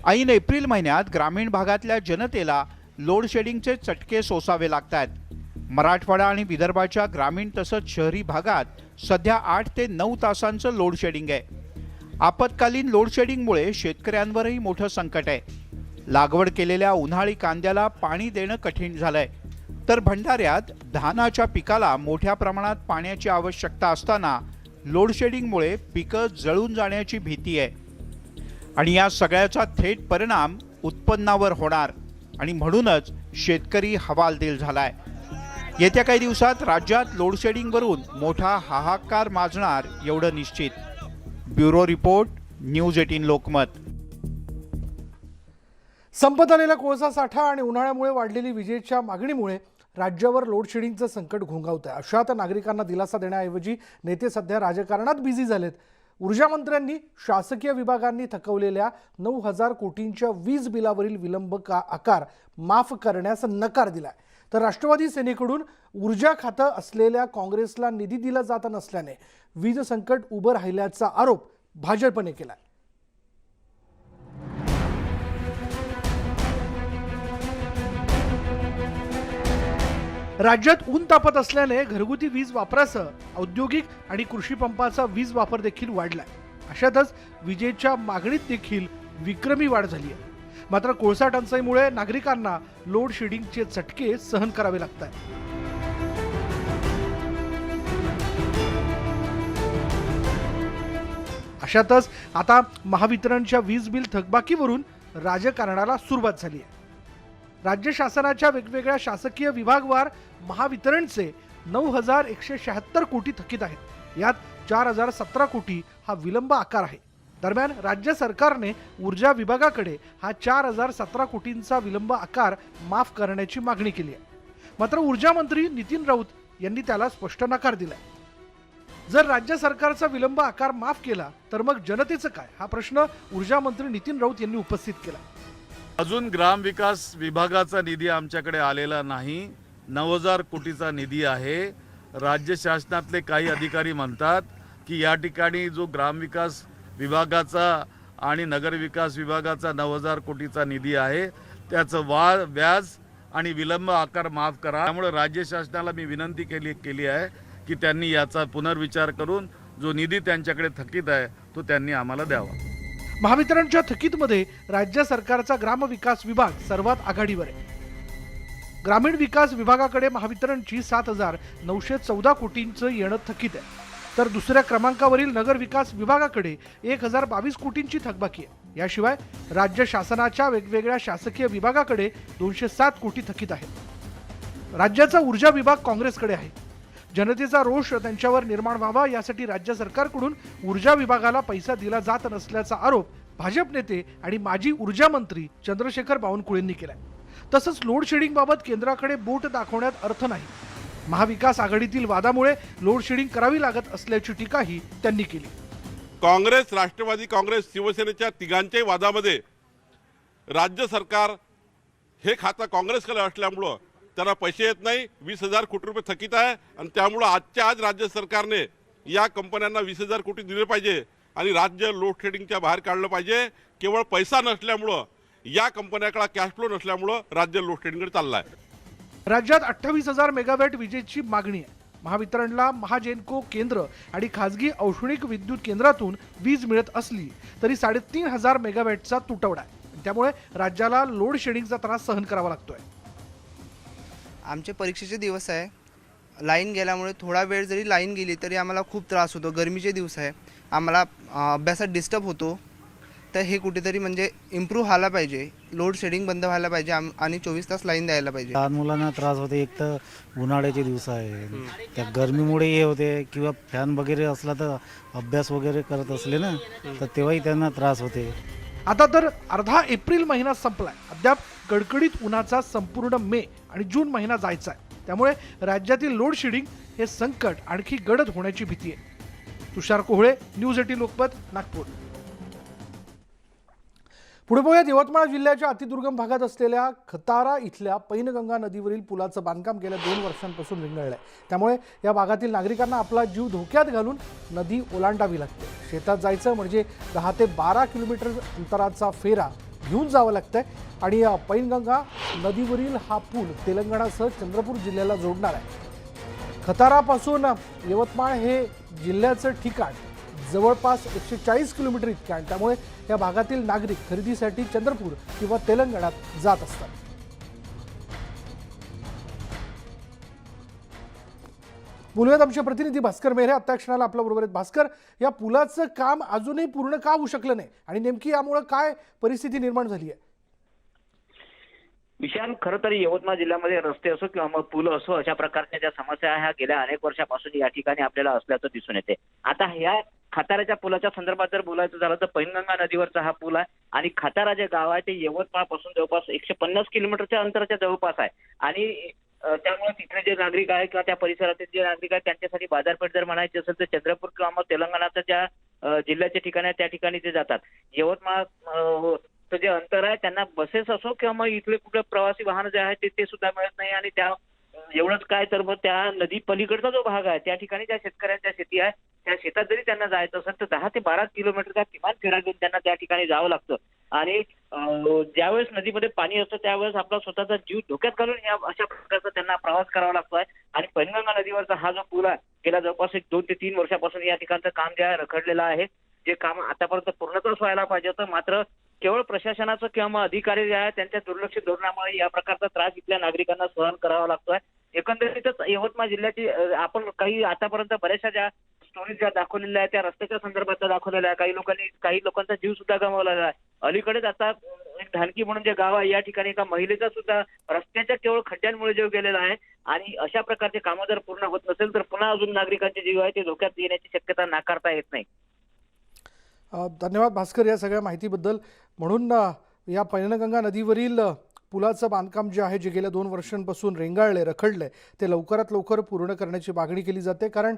ऐन एप्रिल महिन्यात ग्रामीण भागातल्या जनतेला लोड शेडिंगचे चटके सोसावे लागतात. मराठवाडा आणि विदर्भाच्या ग्रामीण तसंच शहरी भागात सध्या 8 ते 9 तासांचं लोड शेडिंग आहे. आपत्कालीन लोड शेडिंगमुळे शेतकऱ्यांवरही मोठं संकट आहे. लागवड केलेल्या उन्हाळी कांद्याला पाणी देणं कठीण झालंय. तर भंडाऱ्यात धानाच्या पिकाला मोठ्या प्रमाणात पाण्याची आवश्यकता असताना लोड शेडिंगमुळे पिकं जळून जाण्याची भीती आहे. आणि या सगळ्याचा थेट परिणाम उत्पन्नावर होणार आणि म्हणूनच शेतकरी हवालदिल झालाय. येत्या काही दिवसात राज्यात लोड शेडिंगवरून मोठा हाहाकार माजणार एवढं निश्चित. Bureau report, news 18 Lokmat. संपत आलेला कोळसा साठा आणि उन्हाळ्यामुळे वाढलेली विजेच्या मागणीमुळे राज्यावर लोडशेडिंगचं संकट घोंघावत आहे. अशात नागरिकांना दिलासा देण्याऐवजी नेते सध्या राजकारणात बिझी झालेत. ऊर्जा मंत्र्यांनी शासकीय विभागांनी थकवलेल्या 9,000 कोटींच्या वीज बिलावरील विलंब आकार माफ करण्यास नकार दिलाय. तर राष्ट्रवादी सेनेकडून ऊर्जा खातं असलेल्या काँग्रेसला निधी दिला जात नसल्याने वीज संकट उभं राहिल्याचा आरोप भाजपने केलाय. राज्यात ऊन तापत असल्याने घरगुती वीज वापरासह औद्योगिक आणि कृषी पंपाचा वीज वापर देखील वाढलाय. अशातच विजेच्या मागणीत देखील विक्रमी वाढ झाली आहे. मात्र कोळसा टंचाईमुळे नागरिकांना लोड शेडिंगचे चटके सहन करावे लागत आहेत. अशातच आता महावितरणच्या वीज बिल थकबाकीवरून राजकारणाला सुरुवात झाली आहे. राज्य शासनाच्या वेगवेगळ्या शासकीय विभागवार महावितरणचे 9,176 कोटी थकीत आहेत. यात 4,017 कोटी हा विलंब आकार आहे. दरम्यान राज्य सरकारने ऊर्जा विभागाकडे हा 4,017 कोटींचा विलंब आकार माफ करण्याची मागणी केली आहे. मात्र ऊर्जा मंत्री नितीन राऊत यांनी त्याला स्पष्ट नकार दिलाय. जर राज्य सरकारचा विलंब आकार माफ केला तर मग जनतेचं काय, हा प्रश्न ऊर्जा मंत्री नितीन राऊत यांनी उपस्थित केला. अजून ग्रामविकास विभागाचा निधी आमच्याकडे आलेला नाही. 9,000 कोटीचा निधी आहे. राज्य शासनातले काही अधिकारी म्हणतात की या ठिकाणी जो ग्रामविकास विभागाचा आणि नगरविकास विभागाचा 9,000 कोटीचा निधी आहे त्याचं व्याज आणि विलंब आकार माफ करा. त्यामुळे राज्य शासनाला मी विनंती केली आहे की त्यांनी याचा पुनर्विचार करून जो निधी त्यांच्याकडे थकीत आहे तो त्यांनी आम्हाला द्यावा. महावितरणच्या थकीतमध्ये राज्य सरकारचा ग्रामविकास विभाग सर्वात आघाडीवर आहे. ग्रामीण विकास विभागाकडे महावितरणची 7,914 कोटींचं येणं थकीत आहे. तर दुसऱ्या क्रमांकावरील नगर विकास विभागाकडे 1,022 कोटींची थकबाकी आहे. याशिवाय राज्य शासनाच्या वेगवेगळ्या शासकीय विभागाकडे 207 कोटी थकीत आहेत. राज्याचा ऊर्जा विभाग काँग्रेसकडे आहे. जनतेचा रोष त्यांच्यावर निर्माण व्हावा यासाठी राज्य सरकारकडून ऊर्जा विभागाला पैसा दिला जात नसल्याचा आरोप भाजप नेते आणि माजी ऊर्जा मंत्री चंद्रशेखर बावनकुळेंनी केलाय. तसंच लोड शेडिंग बाबत केंद्राकडे बोट दाखवण्यात अर्थ नाही. महाविकास आघाडीतील वादामुळे लोड शेडिंग करावी लागत असल्याची टीकाही त्यांनी केली. काँग्रेस, राष्ट्रवादी काँग्रेस, शिवसेनेच्या तिघांच्याही वादामध्ये राज्य सरकार हे खातं काँग्रेसकडे असल्यामुळं त्यांना पैसे येत नाही. 20,000 कोटी रुपये थकीत आहे आणि त्यामुळं आजच्या आज राज्य सरकारने या कंपन्यांना 20,000 कोटी दिले पाहिजे आणि राज्य लोड शेडिंगच्या बाहेर काढलं पाहिजे. केवळ पैसा नसल्यामुळं या कंपन्याकडे कॅश फ्लो नसल्यामुळं राज्य लोड शेडिंगकडे चाललं आहे. राज्यात 28,000 मेगावॅट विजेची मागणी आहे. महावितरणला महाजेनको केंद्र आणि खासगी औष्णिक विद्युत केंद्रातून वीज मिळत असली तरी 3,500 मेगावॅटचा तुटवडा आहे. त्यामुळे राज्याला लोड शेडिंगचा त्रास सहन करावा लागतोय. आमचे परीक्षेचे दिवस आहे. लाईन गेल्यामुळे थोडा वेळ जरी लाईन गेली तरी आम्हाला खूप त्रास होतो. गरमीचे दिवस आहे, आम्हाला अभ्यासात डिस्टर्ब होतो. तर हे कुठेतरी म्हणजे इम्प्रूव्ह व्हायला पाहिजे. लोड शेडिंग बंद व्हायला पाहिजे आणि 24 तास लाईन द्यायला पाहिजे. लहान मुलांना त्रास होते. एक तर उन्हाळ्याचे दिवस आहे, त्या गरमीमुळे हे होते, किंवा फॅन वगैरे असला तर अभ्यास वगैरे करत असले ना तर तेव्हाही त्यांना त्रास होते. आता तर अर्धा एप्रिल महिना संपलाय, अद्याप कडकडीत उन्हाचा संपूर्ण मे आणि जून महिना जायचा आहे. त्यामुळे राज्यातील लोड शेडिंग हे संकट आणखी गडद होण्याची भीती आहे. तुषार कोहळे, न्यूज 18 लोकमत, नागपूर. पुढे पाहूयात यवतमाळ जिल्ह्याच्या अतिदुर्गम भागात असलेल्या खतारा इथल्या पैनगंगा नदीवरील पुलाचं बांधकाम गेल्या 2 वर्षांपासून रिंगळलंय. त्यामुळे या भागातील नागरिकांना आपला जीव धोक्यात घालून नदी ओलांडावी लागते. शेतात जायचं म्हणजे 10 ते 12 किलोमीटर अंतराचा फेरा घेऊन जावं लागतंय. आणि पैनगंगा नदीवरील हा पूल तेलंगणासह चंद्रपूर जिल्ह्याला जोडणार आहे. खतारापासून यवतमाळ हे जिल्ह्याचं ठिकाण जवळपास 140 किलोमीटर इतके आहे. त्यामुळे या भागातील नागरिक खरेदीसाठी चंद्रपूर किंवा तेलंगणात जात असतात. बोलूयात आमचे प्रतिनिधी भास्कर मेहरे आता क्षणाला आपल्या बरोबर आहेत. भास्कर, या पुलाचं काम अजूनही पूर्ण का होऊ शकलं नाही आणि नेमकी यामुळे काय परिस्थिती निर्माण झाली आहे? विशाल, खरं तर यवतमाळ जिल्ह्यामध्ये रस्ते असो किंवा मग पूल असो, अशा प्रकारच्या ज्या समस्या ह्या गेल्या अनेक वर्षापासून या ठिकाणी आपल्याला असल्याचं दिसून येते. आता ह्या खताराच्या पुलाच्या संदर्भात जर बोलायचं झालं तर पैनगंगा नदीवरचा हा पूल आहे आणि खतारा जे गाव आहे ते यवतमाळ पासून जवळपास 150 किलोमीटरच्या अंतराच्या जवळपास आहे. आणि त्यामुळे तिथले जे नागरिक आहे किंवा त्या परिसरातील जे नागरिक आहेत त्यांच्यासाठी बाजारपेठ जर म्हणायची असेल तर चंद्रपूर किंवा मग तेलंगणाच्या ज्या जिल्ह्याचे ठिकाण आहे त्या ठिकाणी ते जातात. यवतमाळ जे अंतर आहे त्यांना बसेस असो किंवा मग इथले कुठले प्रवासी वाहन जे आहेत ते सुद्धा मिळत नाही. आणि त्या एवढंच काय तर मग त्या नदी पलीकडचा जो भाग आहे त्या ठिकाणी ज्या शेतकऱ्यांच्या शेती आहे त्या शेतात जरी त्यांना जायचं असेल तर 10 ते 12 किलोमीटरचा किमान फेरा घेऊन त्यांना त्या ठिकाणी जावं लागतं. आणि ज्यावेळेस नदीमध्ये पाणी असतं त्यावेळेस आपला स्वतःचा जीव धोक्यात घालून या अशा प्रकारचा त्यांना प्रवास करावा लागतोय. आणि पैनगंगा नदीवरचा हा जो पूल आहे गेल्या जवळपास 2 ते 3 वर्षापासून या ठिकाणचं काम जे आहे रखडलेलं आहे. जे काम आतापर्यंत पूर्णतः व्हायला पाहिजे होतं, मात्र केवळ प्रशासनाचं किंवा मग अधिकारी जे आहे त्यांच्या दुर्लक्षित धोरणामुळे या प्रकारचा त्रास इथल्या नागरिकांना सहन करावा लागतोय. एकंदरीतच यवतमाळ जिल्ह्याची आपण काही आतापर्यंत बऱ्याचशा ज्या स्टोरीज ज्या दाखवलेल्या आहेत त्या रस्त्याच्या संदर्भात दाखवलेल्या आहे. काही लोकांचा जीव सुद्धा गमावलेला आहे. अलीकडेच आता एक धानकी म्हणून जे गाव आहे या ठिकाणी एका महिलेचा सुद्धा रस्त्याच्या केवळ खड्ड्यांमुळे जीव गेलेला आहे. आणि अशा प्रकारचे कामं जर पूर्ण होत नसेल तर पुन्हा अजून नागरिकांचे जीव आहे ते धोक्यात येण्याची शक्यता नाकारता येत नाही. धन्यवाद भास्कर या सगळ्या माहितीबद्दल. म्हणून या पैनगंगा नदीवरील पुलाचं बांधकाम जे आहे जे गेल्या 2 वर्षांपासून रखडलंय ते लवकरात लवकर पूर्ण करण्याची मागणी केली जाते. कारण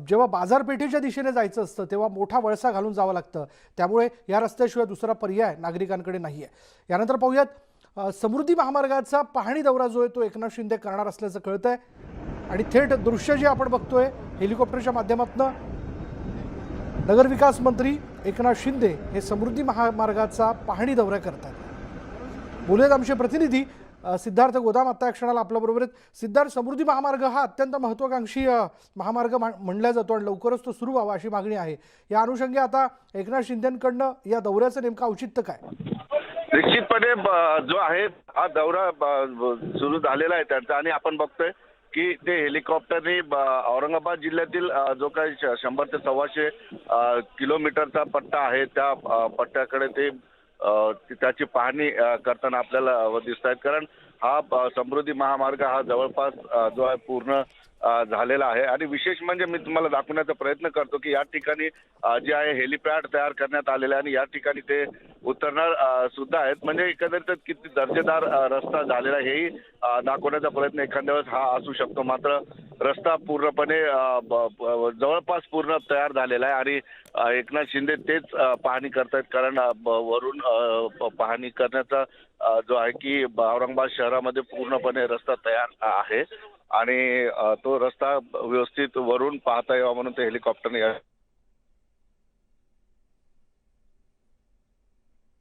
जेव्हा बाजारपेठेच्या दिशेने जायचं असतं तेव्हा मोठा वळसा घालून जावं लागतं. त्यामुळे या रस्त्याशिवाय दुसरा पर्याय नागरिकांकडे नाही आहे. यानंतर पाहूयात समृद्धी महामार्गाचा पाहणी दौरा जो आहे तो एकनाथ शिंदे करणार असल्याचं कळतंय. आणि थेट दृश्य जे आपण बघतोय हेलिकॉप्टरच्या माध्यमातून नगरविकास मंत्री एकनाथ शिंदे हे समृद्धी महामार्गाचा पाहणी दौरा करतात. बोलूयात आमचे प्रतिनिधी सिद्धार्थ गोदाम आता क्षणाला आपल्याबरोबर आहेत. सिद्धार्थ, समृद्धी महामार्ग हा अत्यंत महत्त्वाकांक्षी महामार्ग म्हणला जातो आणि लवकरच तो सुरू व्हावा अशी मागणी आहे. या अनुषंगी आता एकनाथ शिंदेंकडनं या दौऱ्याचं नेमकं औचित्य काय? निश्चितपणे जो आहे हा दौरा सुरू झालेला आहे त्यांचा आणि आपण बघतोय की ते हेलिकॉप्टरने औरंगाबाद जिल्ह्यातील जो काही 100 ते 125 किलोमीटरचा पट्टा आहे त्या पट्ट्याकडे ते त्याची पाहणी करताना आपल्याला दिसत आहेत. कारण हा समृद्धी महामार्ग हा जवळपास जो आहे पूर्ण झालेला आहे. आणि विशेष म्हणजे मी तुम्हाला दाखवण्याचा प्रयत्न करतो की या ठिकाणी जे आहे हेलिपॅड तयार करण्यात आलेले आहे आणि या ठिकाणी ते उतरणार सुद्धा आहेत. म्हणजे एकंदरीत किती दर्जेदार रस्ता झालेला आहे हेही दाखवण्याचा प्रयत्न एखाद्या वेळेस हा असू शकतो. मात्र रस्ता पूर्णपणे जवळपास पूर्ण तयार झालेला आहे आणि एकनाथ शिंदे तेच पाहणी करतायत. कारण वरून पाहणी करण्याचा जो आहे की औरंगाबाद शहरामध्ये पूर्णपणे रस्ता तयार आहे आणि तो रस्ता व्यवस्थित वरून पाहता यावा म्हणून ते हेलिकॉप्टरने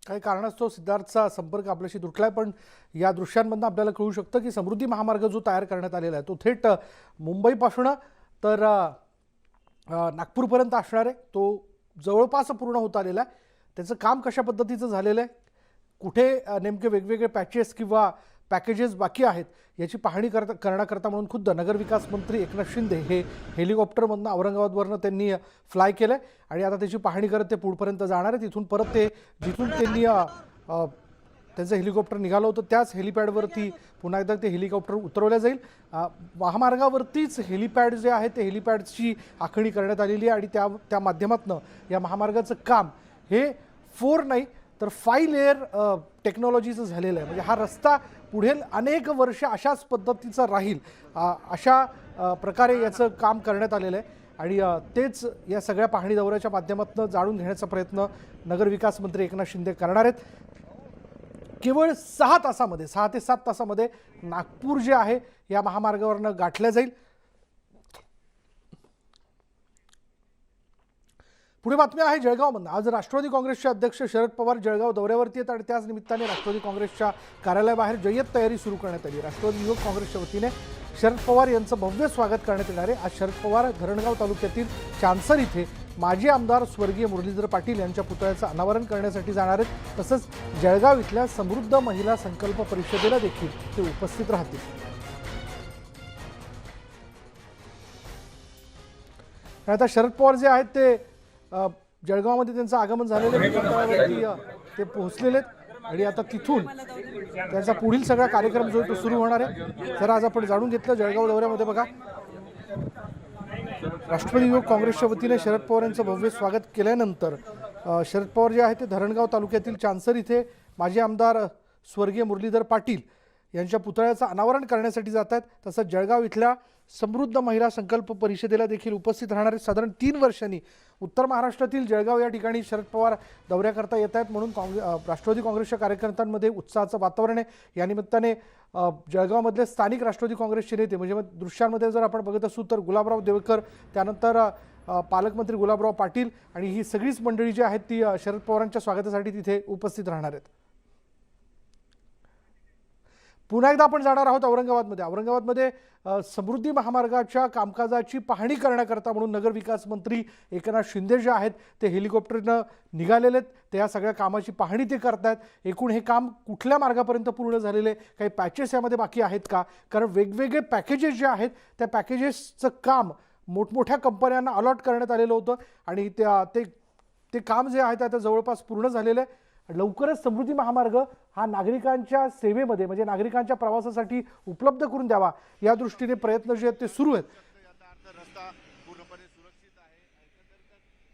काही कारणास्तव सिद्धार्थचा संपर्क आपल्याशी तुटलाय. पण या दृश्यांमधून आपल्याला कळू शकतं की समृद्धी महामार्ग जो तयार करण्यात आलेला आहे तो थेट मुंबईपासून तर नागपूरपर्यंत असणार आहे. तो जवळपास पूर्ण होत आलेला आहे. त्याचं काम कशा पद्धतीचं झालेलं आहे, कुठे नेमके वेगवेगळे पॅचेस किंवा पॅकेजेस बाकी आहेत याची पाहणी करण्याकरता म्हणून खुद्द नगरविकास मंत्री एकनाथ शिंदे हे हेलिकॉप्टरमधनं औरंगाबादवरनं त्यांनी फ्लाय केलं आणि आता त्याची पाहणी करत ते पुढपर्यंत जाणार आहे. तिथून परत ते जिथून त्यांनी त्यांचं हेलिकॉप्टर निघालं होतं त्याच हेलिपॅडवरती पुन्हा एकदा ते हेलिकॉप्टर उतरवलं जाईल. महामार्गावरतीच हेलिपॅड जे आहे ते हेलिपॅडची आखणी करण्यात आलेली आहे आणि त्या माध्यमातून या महामार्गाचं काम हे 4 नाही तर 5 लेअर टेक्नॉलॉजीचं झालेलं आहे. म्हणजे हा रस्ता पुढील अनेक वर्ष अशाच पद्धतीचा राहील अशा प्रकारे याचं काम करण्यात आलेलं आहे आणि तेच या सगळ्या पाहणी दौऱ्याच्या माध्यमातून जाणून घेण्याचा प्रयत्न नगरविकास मंत्री एकनाथ शिंदे करणार आहेत. केवळ 6 तासामध्ये 6 ते 7 तासामध्ये नागपूर जे आहे या महामार्गावरनं गाठलं जाईल. पुढे बातमी आहे जळगावमधून. आज राष्ट्रवादी काँग्रेसचे अध्यक्ष शरद पवार जळगाव दौऱ्यावरती आहेत आणि त्याच निमित्ताने राष्ट्रवादी काँग्रेसच्या कार्यालयाबाहेर जय्यत तयारी सुरू करण्यात आली. राष्ट्रवादी युवक काँग्रेसच्या वतीने शरद पवार यांचं भव्य स्वागत करण्यात येणार आहे. आज शरद पवार धरणगाव तालुक्यातील चांसर इथे माजी आमदार स्वर्गीय मुरलीधर पाटील यांच्या पुतळ्याचं अनावरण करण्यासाठी जाणार आहेत. तसंच जळगाव इथल्या समृद्ध महिला संकल्प परिषदेला देखील ते उपस्थित राहतील. आता शरद पवार जे आहेत ते जळगावमध्ये त्यांचं आगमन झालेलं आहे. विमानतळावरती ते पोहोचलेले आहेत आणि आता तिथून त्यांचा पुढील सगळा कार्यक्रम जो तो सुरू होणार आहे. तर आज आपण जाणून घेतलं जळगाव दौऱ्यामध्ये बघा राष्ट्रवादी युवक काँग्रेसच्या वतीने शरद पवार यांचं भव्य स्वागत केल्यानंतर शरद पवार जे आहे ते धरणगाव तालुक्यातील चांसर इथे माजी आमदार स्वर्गीय मुरलीधर पाटील यांच्या पुतळ्याचं अनावरण करण्यासाठी जात आहेत. तसंच जळगाव इथल्या समृद्ध महिला संकल्प परिषदेला देखील उपस्थित राहणार आहेत. साधारण 3 वर्षांनी उत्तर महाराष्ट्रातील जळगाव या ठिकाणी शरद पवार दौऱ्याकरता येत आहेत म्हणून राष्ट्रवादी काँग्रेसच्या कार्यकर्त्यांमध्ये उत्साहाचं वातावरण आहे. या निमित्ताने जळगावमधले स्थानिक राष्ट्रवादी काँग्रेसचे नेते म्हणजे दृश्यांमध्ये जर आपण बघत असू तर गुलाबराव देवकर, त्यानंतर पालकमंत्री गुलाबराव पाटील आणि ही सगळीच मंडळी जी आहेत ती शरद पवारांच्या स्वागतासाठी तिथे उपस्थित राहणार आहेत. पुन्हा एकदा आपण जाणार आहोत औरंगाबादमध्ये समृद्धी महामार्गाच्या कामकाजाची पाहणी करण्याकरता म्हणून नगरविकास मंत्री एकनाथ शिंदे जे आहेत ते हेलिकॉप्टरनं निघालेले आहेत. ते या सगळ्या कामाची पाहणी ते करतायत. एकूण हे काम कुठल्या मार्गापर्यंत पूर्ण झालेले, काही पॅचेस यामध्ये बाकी आहेत का, कारण वेगवेगळे पॅकेजेस जे आहेत त्या पॅकेजेसचं काम मोठमोठ्या कंपन्यांना अलॉट करण्यात आलेलं होतं आणि ते काम जे आहे ते आता जवळपास पूर्ण झालेलं आहे. लवकरच समृद्धी महामार्ग हा नागरिकांच्या सेवेमध्ये म्हणजे नागरिकांच्या प्रवासासाठी उपलब्ध करून द्यावा या दृष्टीने प्रयत्न जे आहेत ते सुरू आहेत.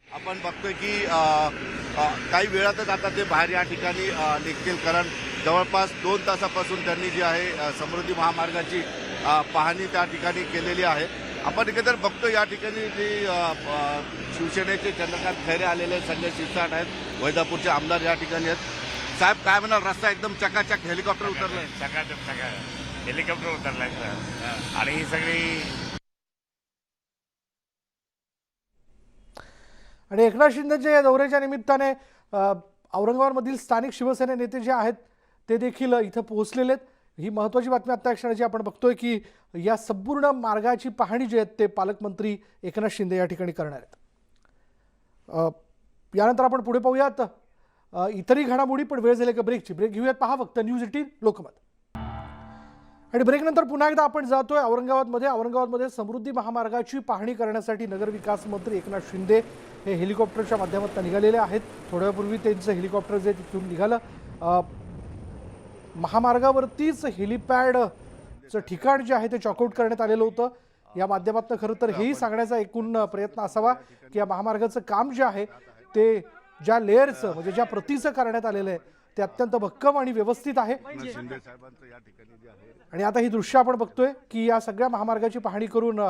आपण बघतोय की काही वेळातच आता ते बाहेर या ठिकाणी निघतील, कारण जवळपास 2 तासापासून त्यांनी जी आहे समृद्धी महामार्गाची पाहणी त्या ठिकाणी केलेली आहे. आपण एकंदर बघतो या ठिकाणी जी शिवसेनेचे चंद्रकांत खैरे आलेले आहेत, संजय शिरसाट आहेत, वैजापूरचे आमदार या ठिकाणी आहेत. साहेब काय म्हणाल, रस्ता एकदम चकाचक, हेलिकॉप्टर उतरलंय, हेलिकॉप्टर उतरलाय आणि ही सगळी आणि एकनाथ शिंदेच्या या दौऱ्याच्या निमित्ताने औरंगाबादमधील स्थानिक शिवसेना नेते जे आहेत ते देखील इथं पोहोचलेले आहेत. ही महत्त्वाची बातमी आत्ता क्षणाची आपण बघतोय की या संपूर्ण मार्गाची पाहणी जी आहे ते पालकमंत्री एकनाथ शिंदे या ठिकाणी करणार आहेत. यानंतर आपण पुढे पाहूयात इतरही घडामोडी, पण वेळ झाली का ब्रेक घेऊयात. पहा फक्त न्यूज 18 लोकमत. आणि ब्रेकनंतर पुन्हा एकदा आपण जातोय औरंगाबादमध्ये समृद्धी महामार्गाची पाहणी करण्यासाठी नगरविकास मंत्री एकनाथ शिंदे हे हेलिकॉप्टरच्या माध्यमातून निघालेले आहेत. थोड्यापूर्वी त्यांचं हेलिकॉप्टर जे तिथून निघालं. महामार्गावरतीच हेलिपॅडचं ठिकाण जे आहे ते चॉकआउट करण्यात आलेलं होतं. या माध्यमातून खरं तर हेही सांगण्याचा एकूण प्रयत्न असावा की या महामार्गाचं काम जे आहे ते ज्या लेअरचं म्हणजे ज्या प्रतीचं करण्यात आलेलं आहे ते अत्यंत भक्कम आणि व्यवस्थित आहे. आणि आता ही दृश्य आपण बघतोय की या सगळ्या महामार्गाची पाहणी करून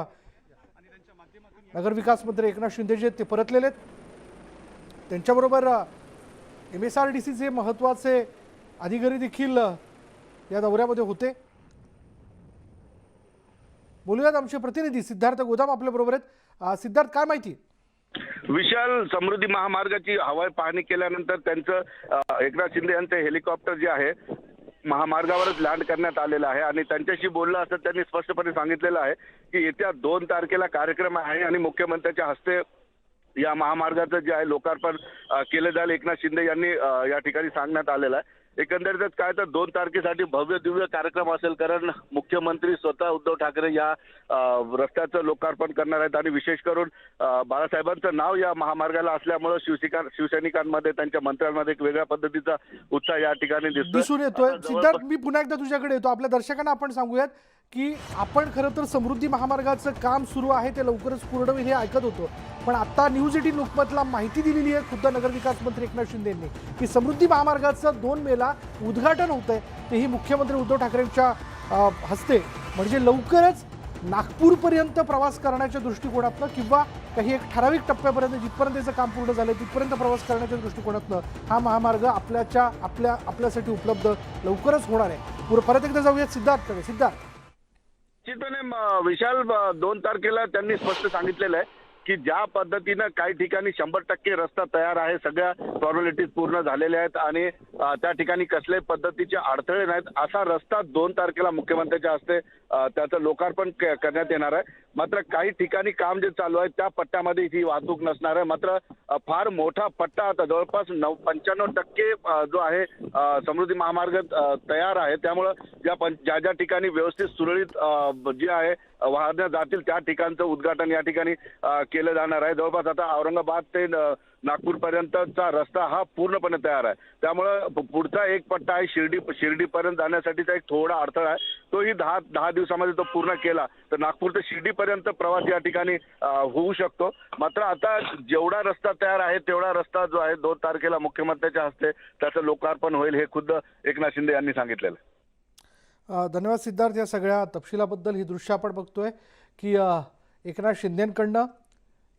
नगरविकास मंत्री एकनाथ शिंदे जे ते परतलेले आहेत. त्यांच्याबरोबर MSRDCचे महत्त्वाचे अधिकारी देखील या दौऱ्यामध्ये होते. बोलूयात आमचे प्रतिनिधी सिद्धार्थ गोदाम आपल्या बरोबर आहेत. सिद्धार्थ, काय माहिती? विशाल, समृद्धी महामार्गाची हवाई पाहणी केल्यानंतर त्यांचं एकनाथ शिंदे यांचं हेलिकॉप्टर जे आहे महामार्गावरच लँड करण्यात आलेलं आहे आणि त्यांच्याशी बोललं असं त्यांनी स्पष्टपणे सांगितलेलं आहे की येत्या 2 तारखेला कार्यक्रम आहे आणि मुख्यमंत्र्यांच्या हस्ते या महामार्गाचं जे आहे लोकार्पण केलं जाईल, एकनाथ शिंदे यांनी या ठिकाणी सांगण्यात आलेलं आहे. एकंदरीतच काय तर 2 तारखेसाठी भव्य दिव्य कार्यक्रम असेल, कारण मुख्यमंत्री स्वतः उद्धव ठाकरे या रस्त्याचं लोकार्पण करणार आहेत आणि विशेष करून बाळासाहेबांचं नाव या महामार्गाला असल्यामुळे शिवसैनिकांमध्ये त्यांच्या मंत्र्यांमध्ये एक वेगळ्या पद्धतीचा उत्साह या ठिकाणी दिसून येतोय. सिद्धार्थ, मी पुन्हा एकदा तुझ्याकडे येतो. आपल्या दर्शकांना आपण सांगूयात की आपण खरं तर समृद्धी महामार्गाचं काम सुरू आहे, ते लवकरच पूर्ण होईल हे ऐकत होतो. पण आता न्यूज 18 लोकमतला माहिती दिलेली आहे खुद्द नगरविकास मंत्री एकनाथ शिंदे यांनी की समृद्धी महामार्गाचं 2 मेला उद्घाटन होतंय, तेही मुख्यमंत्री उद्धव ठाकरेंच्या हस्ते. म्हणजे लवकरच नागपूरपर्यंत प्रवास करण्याच्या दृष्टिकोनातनं किंवा काही एक ठराविक टप्प्यापर्यंत जिथपर्यंत त्याचं काम पूर्ण झालं तिथपर्यंत प्रवास करण्याच्या दृष्टिकोनातनं हा महामार्ग आपल्यासाठी उपलब्ध लवकरच होणार आहे. परत एकदा जाऊयात सिद्धार्थकडे. सिद्धार्थ, निश्चितपणे विशाल 2 तारखेला त्यांनी स्पष्ट सांगितलेलं आहे की ज्या पद्धतीनं काही ठिकाणी 100% रस्ता तयार आहे, सगळ्या फॉर्मॅलिटीज पूर्ण झालेल्या आहेत आणि त्या ठिकाणी कसल्याही पद्धतीचे अडथळे नाहीत, असा रस्ता 2 तारखेला मुख्यमंत्र्यांच्या हस्ते त्याचं लोकार्पण करण्यात येणार आहे. मात्र काही ठिकाणी काम जे चालू आहे त्या पट्ट्यामध्ये ही वाहतूक नसणार आहे. मात्र फार मोठा पट्टा आता जवळपास 95% जो आहे समृद्धी महामार्ग तयार आहे. त्यामुळं ज्या ठिकाणी व्यवस्थित सुरळीत जे आहे वाहनं जातील त्या ठिकाणचं उद्घाटन या ठिकाणी केलं जाणार आहे. जवळपास आता औरंगाबाद ते नागपूर पर्यंतचा रस्ता हा पूर्णपणे तयार आहे. त्यामुळं पुढचा एक पट्टा आहे शिर्डीपर्यंत जाण्यासाठीचा एक थोडा अडथळा आहे, तोही 10 दिवसामध्ये तो पूर्ण केला तर नागपूर ते शिर्डीपर्यंत प्रवास या ठिकाणी होऊ शकतो. मात्र आता जेवढा रस्ता तयार आहे तेवढा रस्ता जो आहे 2 तारखेला मुख्यमंत्र्यांच्या हस्ते त्याचं लोकार्पण होईल, हे खुद्द एकनाथ शिंदे यांनी सांगितलेलं आहे. धन्यवाद सिद्धार्थ या सगळ्या तपशिलाबद्दल. ही दृश्य आपण बघतोय की एकनाथ शिंदेंकडनं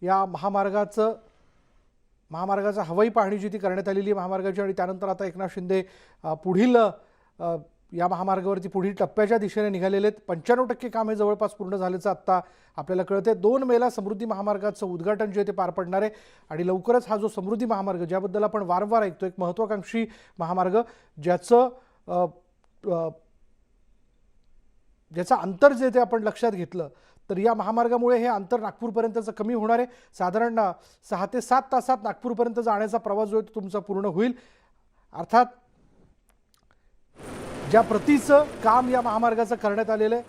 या महामार्गाचा हवाई पाहणी जी ती करण्यात आलेली आहे महामार्गाची, आणि त्यानंतर आता एकनाथ शिंदे पुढील या महामार्गावरती पुढील टप्प्याच्या दिशेने निघालेले आहेत. 95% काम हे जवळपास पूर्ण झाल्याचं आत्ता आपल्याला कळते. 2 मेला समृद्धी महामार्गाचं उद्घाटन जे ते पार पडणार आहे आणि लवकरच हा जो समृद्धी महामार्ग ज्याबद्दल आपण वारंवार ऐकतो, एक महत्त्वाकांक्षी महामार्ग ज्याचं अंतर जे ते आपण लक्षात घेतलं तर या महामार्गामुळे हे अंतर नागपूरपर्यंतचं कमी होणार आहे. साधारण 6 ते 7 तासात नागपूरपर्यंत जाण्याचा प्रवास जो आहे तो तुमचा पूर्ण होईल. अर्थात ज्या प्रतीचं काम या महामार्गाचं करण्यात आलेलं आहे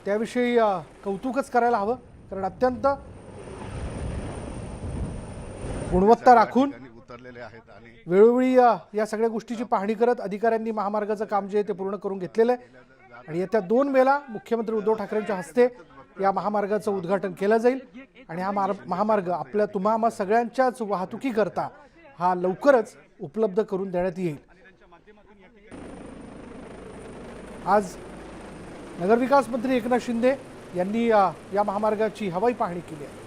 त्याविषयी कौतुकच करायला हवं, कारण अत्यंत गुणवत्ता राखून वेळोवेळी या सगळ्या गोष्टीची पाहणी करत अधिकाऱ्यांनी महामार्गाचं काम जे आहे ते पूर्ण करून घेतलेलं आहे. आणि येत्या 2 मेला मुख्यमंत्री उद्धव ठाकरेंच्या हस्ते या महामार्गाचं उद्घाटन केलं जाईल आणि हा महामार्ग आपल्या तुम्हा सगळ्यांच्याच वाहतुकीकरता हा लवकरच उपलब्ध करून देण्यात येईल. आज नगरविकास मंत्री एकनाथ शिंदे यांनी या महामार्गाची हवाई पाहणी केली आहे.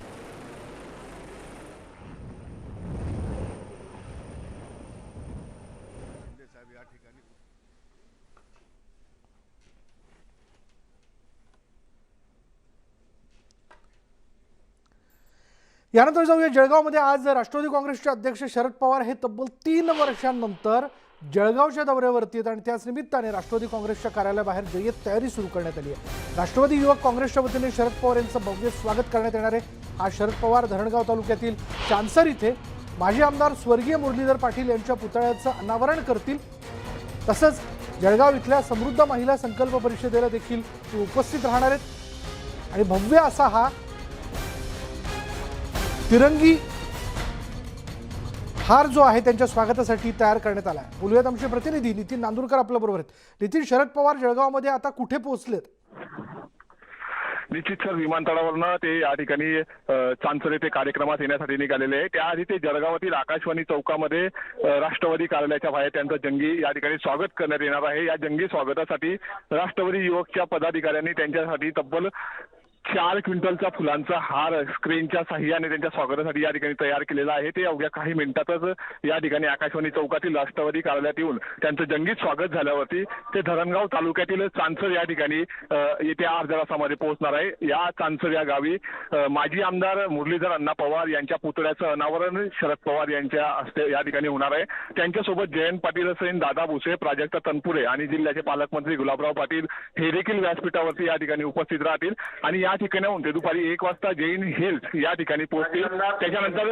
यानंतर जाऊया जळगावमध्ये. आज राष्ट्रवादी काँग्रेसचे अध्यक्ष शरद पवार हे तब्बल 3 वर्षांनंतर जळगावच्या दौऱ्यावरती आहेत आणि त्याच निमित्ताने राष्ट्रवादी काँग्रेसच्या कार्यालयाबाहेर जय्यत तयारी सुरू करण्यात आली आहे. राष्ट्रवादी युवक काँग्रेसच्या वतीने शरद पवार यांचं भव्य स्वागत करण्यात येणार आहे. आज शरद पवार धरणगाव तालुक्यातील चांसर इथे माजी आमदार स्वर्गीय मुरलीधर पाटील यांच्या पुतळ्याचं अनावरण करतील. तसंच जळगाव इथल्या समृद्ध महिला संकल्प परिषदेला देखील ते उपस्थित राहणार आहेत आणि भव्य असा हा तिरंगी हार जो आहे त्यांच्या स्वागतासाठी तयार करण्यात आला आहे. बोलूयात आमचे प्रतिनिधी नितीन नांदुरकर आपल्या बरोबर आहेत. नितीन, शरद पवार जळगावमध्ये आता कुठे पोहोचलेत? निश्चित सर, विमानतळावरनं ते या ठिकाणी चांचर येथे कार्यक्रमात येण्यासाठी निघालेले आहे. त्याआधी ते जळगावातील आकाशवाणी चौकामध्ये राष्ट्रवादी कार्यालयाच्या बाहेर त्यांचं जंगी या ठिकाणी स्वागत करण्यात येणार आहे. या जंगी स्वागतासाठी राष्ट्रवादी युवकच्या पदाधिकाऱ्यांनी त्यांच्यासाठी तब्बल 4 क्विंटलचा फुलांचा हार स्क्रीनच्या साह्याने त्यांच्या स्वागतासाठी या ठिकाणी तयार केलेला आहे. ते अवघ्या काही मिनिटातच या ठिकाणी आकाशवाणी चौकातील राष्ट्रवादी कार्यालयात येऊन त्यांचं जंगीत स्वागत झाल्यावरती ते धरणगाव तालुक्यातील चांसर या ठिकाणी येत्या अर्ध्या तासामध्ये पोहोचणार आहे. या चांसर या गावी माजी आमदार मुरलीधर अण्णा पवार यांच्या पुतळ्याचं अनावरण शरद पवार यांच्या हस्ते या ठिकाणी होणार आहे. त्यांच्यासोबत जयंत पाटील असेल, दादा भुसे, प्राजक्ता तनपुरे आणि जिल्ह्याचे पालकमंत्री गुलाबराव पाटील हे देखील व्यासपीठावरती या ठिकाणी उपस्थित राहतील. आणि या त्या ठिकाणाहून ते दुपारी 1 वाजता जैन हिल्स या ठिकाणी पोहोचतील. त्याच्यानंतर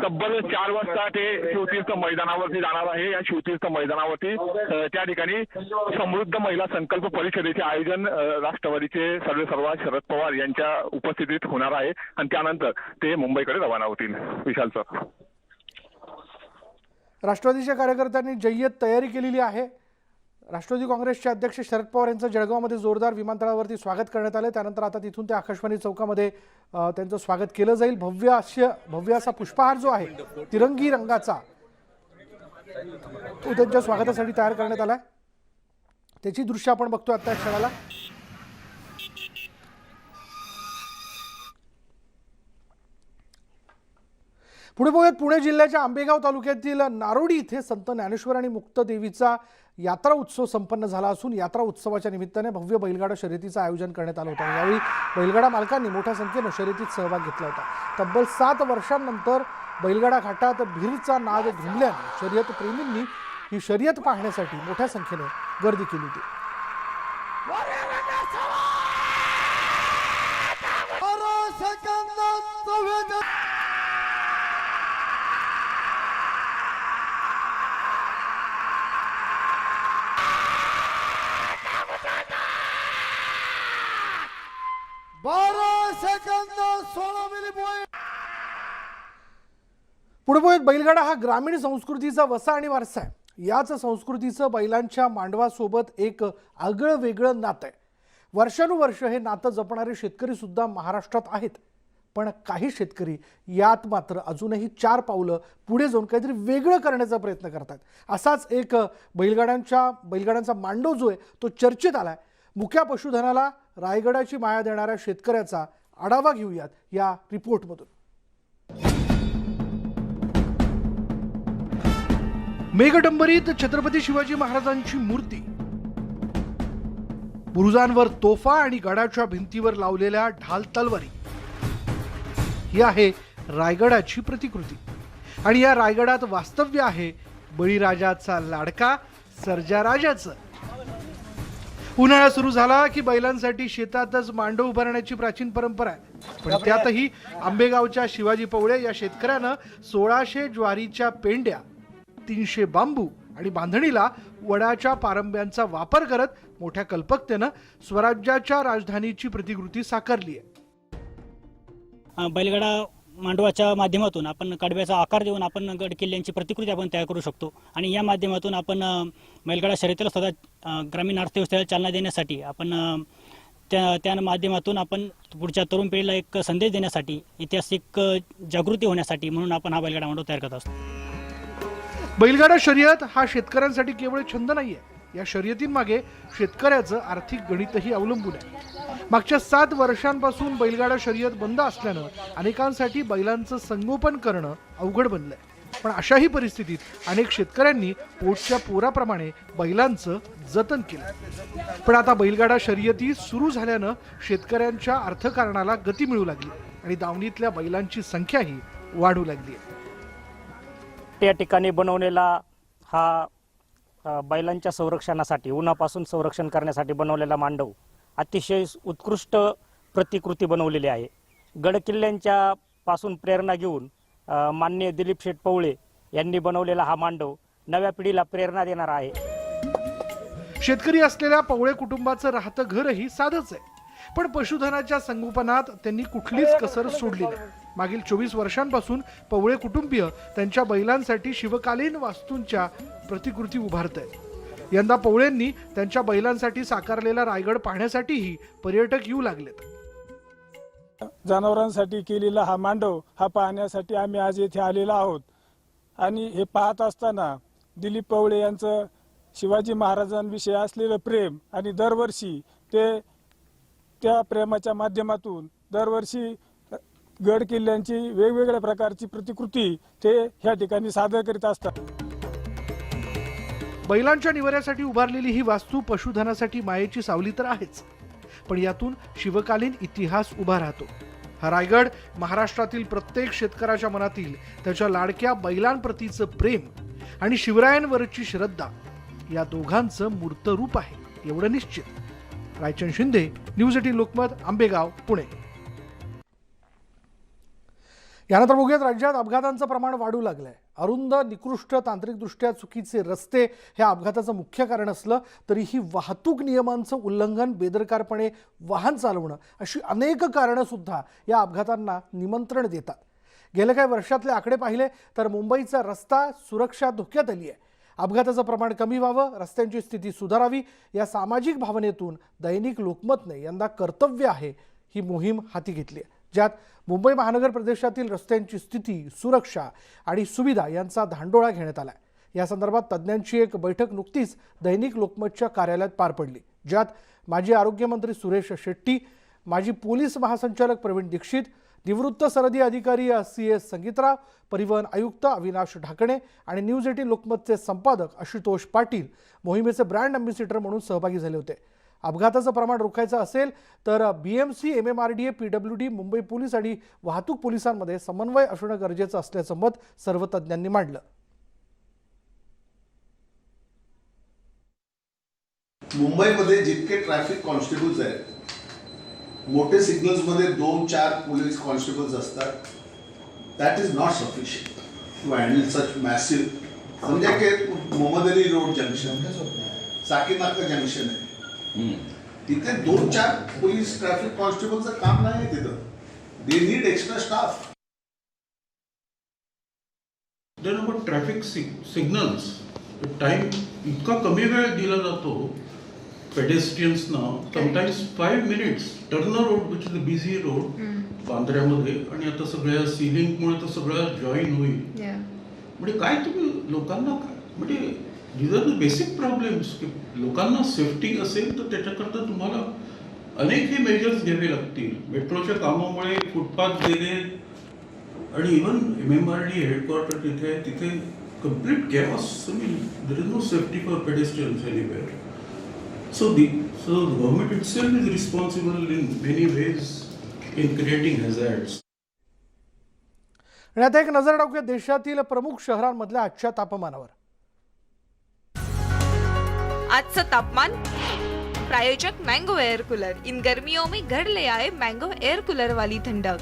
तब्बल 4 वाजता ते शिवतीर्थ मैदानावरती जाणार आहे. या शिवतीर्थ मैदानावरती त्या ठिकाणी समृद्ध महिला संकल्प परिषदेचे आयोजन राष्ट्रवादीचे सर्वेसर्वा शरद पवार यांच्या उपस्थितीत होणार आहे आणि त्यानंतर ते मुंबईकडे रवाना होतील. विशाल सर, राष्ट्रवादीच्या कार्यकर्त्यांनी जय्यत तयारी केलेली आहे. राष्ट्रवादी काँग्रेसचे अध्यक्ष शरद पवार यांचं जळगावमध्ये जोरदार विमानतळावरती स्वागत करण्यात आलं. त्यानंतर आता तिथून ते आकाशवाणी चौकामध्ये त्यांचं स्वागत केलं जाईल. भव्य असा पुष्पहार जो आहे तिरंगी रंगाचा तो त्यांच्या स्वागतासाठी तयार करण्यात आलाय. त्याची दृश्य आपण बघतोय आता क्षणाला. पुढे बघूयात पुणे जिल्ह्याच्या आंबेगाव तालुक्यातील नारोडी इथे संत ज्ञानेश्वर आणि मुक्तदेवीचा यात्रा उत्सव संपन्न झाला असून यात्रा उत्सवाच्या निमित्ताने भव्य बैलगाडा शर्यतीचं आयोजन करण्यात आलं होतं. यावेळी बैलगाडा मालकांनी मोठ्या संख्येनं शर्यतीत सहभाग घेतला होता. तब्बल 7 वर्षांनंतर बैलगाडा घाटात भीरचा नाद धुमल्याने शर्यत प्रेमींनी ही शर्यत पाहण्यासाठी मोठ्या संख्येने गर्दी केली होती. पुढे बोलत बैलगाडा हा ग्रामीण संस्कृतीचा वसा आणि वारसा आहे. याच संस्कृतीचं बैलांच्या मांडवासोबत एक आगळं वेगळं नातं आहे. वर्षानुवर्ष हे नातं जपणारे शेतकरी सुद्धा महाराष्ट्रात आहेत. पण काही शेतकरी यात मात्र अजूनही 4 पावलं पुढे जाऊन काहीतरी वेगळं करण्याचा प्रयत्न करतात. असाच एक बैलगाड्यांचा मांडव जो आहे तो चर्चेत आलाय. मुक्या पशुधनाला रायगडाची माया देणाऱ्या शेतकऱ्याचा आढावा घेऊयात या रिपोर्टमधून. मेघडंबरीत छत्रपती शिवाजी महाराजांची मूर्ती, बुरुजांवर तोफा आणि गडाच्या भिंतीवर लावलेल्या ढाल तलवारी ही आहे रायगडाची प्रतिकृती. आणि या रायगडात वास्तव्य आहे बळीराजाचा लाडका सर्जाराजाचं. उन्हाळा सुरू झाला की बैलांसाठी शेतातच मांडव उभारण्याची प्राचीन परंपरा आहे. पण त्यातही आंबेगावच्या शिवाजी पवळे या शेतकऱ्यानं 1600 ज्वारीच्या पेंड्या, 300 बांबू आणि बांधणीला वडाच्या पारंब्यांचा वापर करत मोठ्या कल्पकतेनं स्वराज्याच्या राजधानीची प्रतिकृती साकारली आहे. बैलगाडा मांडवाच्या माध्यमातून आपण कडव्याचा आकार देऊन आपण गड किल्ल्यांची प्रतिकृती आपण तयार करू शकतो. आणि या माध्यमातून आपण बैलगाडा शर्यतीला सुद्धा ग्रामीण अर्थव्यवस्थेला चालना देण्यासाठी आपण त्या माध्यमातून आपण पुढच्या तरुण पिढीला एक संदेश देण्यासाठी, ऐतिहासिक जागृती होण्यासाठी म्हणून आपण हा बैलगाडा मांडव तयार करत असतो. बैलगाडा शर्यत हा शेतकऱ्यांसाठी केवळ छंद नाहीये. या शर्यतींमागे शेतकऱ्याचं आर्थिक गणितही अवलंबून आहे. मागच्या 7 वर्षांपासून बैलगाडा शर्यत बंद असल्यानं अनेकांसाठी बैलांचं संगोपन करणं अवघड बनलंय. पण अशाही परिस्थितीत अनेक शेतकऱ्यांनी पोटच्या पोराप्रमाणे बैलांचं जतन केलं. पण आता बैलगाडा शर्यती सुरू झाल्यानं शेतकऱ्यांच्या अर्थकारणाला गती मिळू लागली आणि दावणीतल्या बैलांची संख्याही वाढू लागली. त्या ठिकाणी बनवलेला हा बैलांच्या संरक्षणासाठी, उन्हापासून संरक्षण करण्यासाठी बनवलेला मांडव अतिशय उत्कृष्ट प्रतिकृती बनवलेली आहे. गडकिल्ल्यांच्या पासून प्रेरणा घेऊन माननीय दिलीप शेठ पवळे यांनी बनवलेला हा मांडव नव्या पिढीला प्रेरणा देणारा आहे. शेतकरी असलेल्या पवळे कुटुंबाचं राहतं घरही साधंच आहे. पण पशुधनाच्या संगोपनात त्यांनी कुठलीच कसर सोडली नाही. मागील 24 वर्षांपासून पवळे कुटुंबीय त्यांच्या बैलांसाठी शिवकालीन वास्तूंच्या प्रतिकृती उभारत आहेत. यंदा पवळेंनी त्यांच्या बैलांसाठी साकारलेला रायगड पाहण्यासाठीही पर्यटक येऊ लागलेत. जनावरांसाठी केलेला हा मांडव हा पाहण्यासाठी आम्ही आज येथे आलेलो आहोत. आणि हे पाहत असताना दिलीप पवळे यांचं शिवाजी महाराजांविषयी असलेलं प्रेम आणि दरवर्षी ते त्या प्रेमाच्या माध्यमातून दरवर्षी गड किल्ल्यांची वेगवेगळ्या प्रकारची प्रतिकृती ते ह्या ठिकाणी सादर करीत असतात. बैलांच्या निवाऱ्यासाठी उभारलेली ही वास्तू पशुधनासाठी मायेची सावली तर आहेच, पण यातून शिवकालीन इतिहास उभा राहतो. हा रायगड महाराष्ट्रातील प्रत्येक शेतकऱ्याच्या मनातील त्याच्या लाडक्या बैलांप्रतीचं प्रेम आणि शिवरायांवरची श्रद्धा या दोघांचं मूर्त रूप आहे, एवढं निश्चित. रायचंद शिंदे, न्यूज 18 लोकमत, आंबेगाव, पुणे. यानंतर बघूयात राज्यात अपघातांचं प्रमाण वाढू लागलंय. अरुंद, निकृष्ट, तांत्रिकदृष्ट्या चुकीचे रस्ते हे अपघाताचं मुख्य कारण असलं तरीही वाहतूक नियमांचं उल्लंघन, बेदरकारपणे वाहन चालवणं अशी अनेक कारणं सुद्धा या अपघातांना निमंत्रण देतात. गेल्या काही वर्षातले आकडे पाहिले तर मुंबईचा रस्ता सुरक्षा धोक्यात आली आहे. अपघाताचं प्रमाण कमी व्हावं, रस्त्यांची स्थिती सुधारावी या सामाजिक भावनेतून दैनिक लोकमतने यंदा कर्तव्य आहे ही मोहीम हाती घेतली आहे, ज्यात मुंबई महानगर प्रदेशातील रस्त्यांची स्थिती, सुरक्षा आणि सुविधा यांचा धांडोळा घेण्यात आला. या संदर्भात तज्ज्ञांची एक बैठक नुकतीच दैनिक लोकमतच्या कार्यालयात पार पडली, ज्यात माजी आरोग्यमंत्री सुरेश शेट्टी, माजी पोलीस महासंचालक प्रवीण दीक्षित, निवृत्त सरहदी अधिकारी CS संगीतराव, परिवहन आयुक्त अविनाश ढाकणे आणि न्यूज 18 लोकमतचे संपादक आशुतोष पाटील मोहिमेचे ब्रँड अँबॅसिडर म्हणून सहभागी झाले होते. अपघाताचं प्रमाण रोखायचं असेल तर BMC, MMRDA, PWD, Mumbai police आणि वाहतूक पोलिसांमध्ये समन्वय असणं गरजेचं असल्याचं मत सर्व तज्ज्ञांनी मांडलं. मुंबईमध्ये जितके ट्रॅफिक कॉन्स्टेबल्स आहेत, मोठे सिग्नल्समध्ये 2-4 पोलीस कॉन्स्टेबल्स असतात. That is not sufficient to handle such massive. समजा की Mohammed Ali road junction, Sakinaka junction आहे, तिथे 2-4 पोलीस ट्रॅफिक कॉन्स्टेबलचं काम नाही तिथं. They need extra staff. Then about traffic signals, time इतका कमी वेळ दिला जातो पेडेस्ट्रियन्सना. Sometimes 5 minutes. Turner road which is a busy road बांद्र्यामध्ये, आणि आता सगळ्या सीलिंगमुळे तर सगळं जॉईन होईल. म्हणजे काय तुम्ही लोकांना काय, म्हणजे these are the basic problems. की लोकांना सेफ्टी असेल तर त्याच्याकरता तुम्हाला अनेक हे मेजर्स घ्यावे लागतील. मेट्रोच्या कामामुळे फुटपाथ गेले आणि इव्हन MMRD हेडक्वार्टर तिथे complete chaos. There is no safety for pedestrians anywhere. So government itself is responsible in many ways in creating hazards. आणि आता एक नजर टाकूया देशातील प्रमुख शहरांमधल्या आजच्या तापमानावर. आजचं तापमान. प्रायोजक मैंगो एयर कूलर. इन गर्मियों में घर ले आए मैंगो एयर कूलर वाली ठंडक.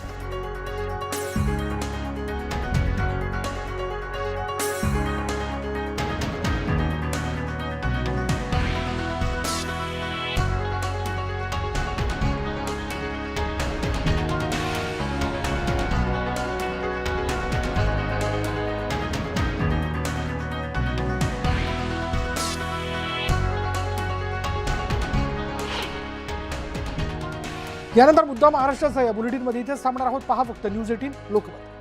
यानंतर मुद्दा महाराष्ट्राचा या बुलेटिनमध्ये इथेच थांबणार आहोत. पहा फक्त न्यूज 18 लोकमत.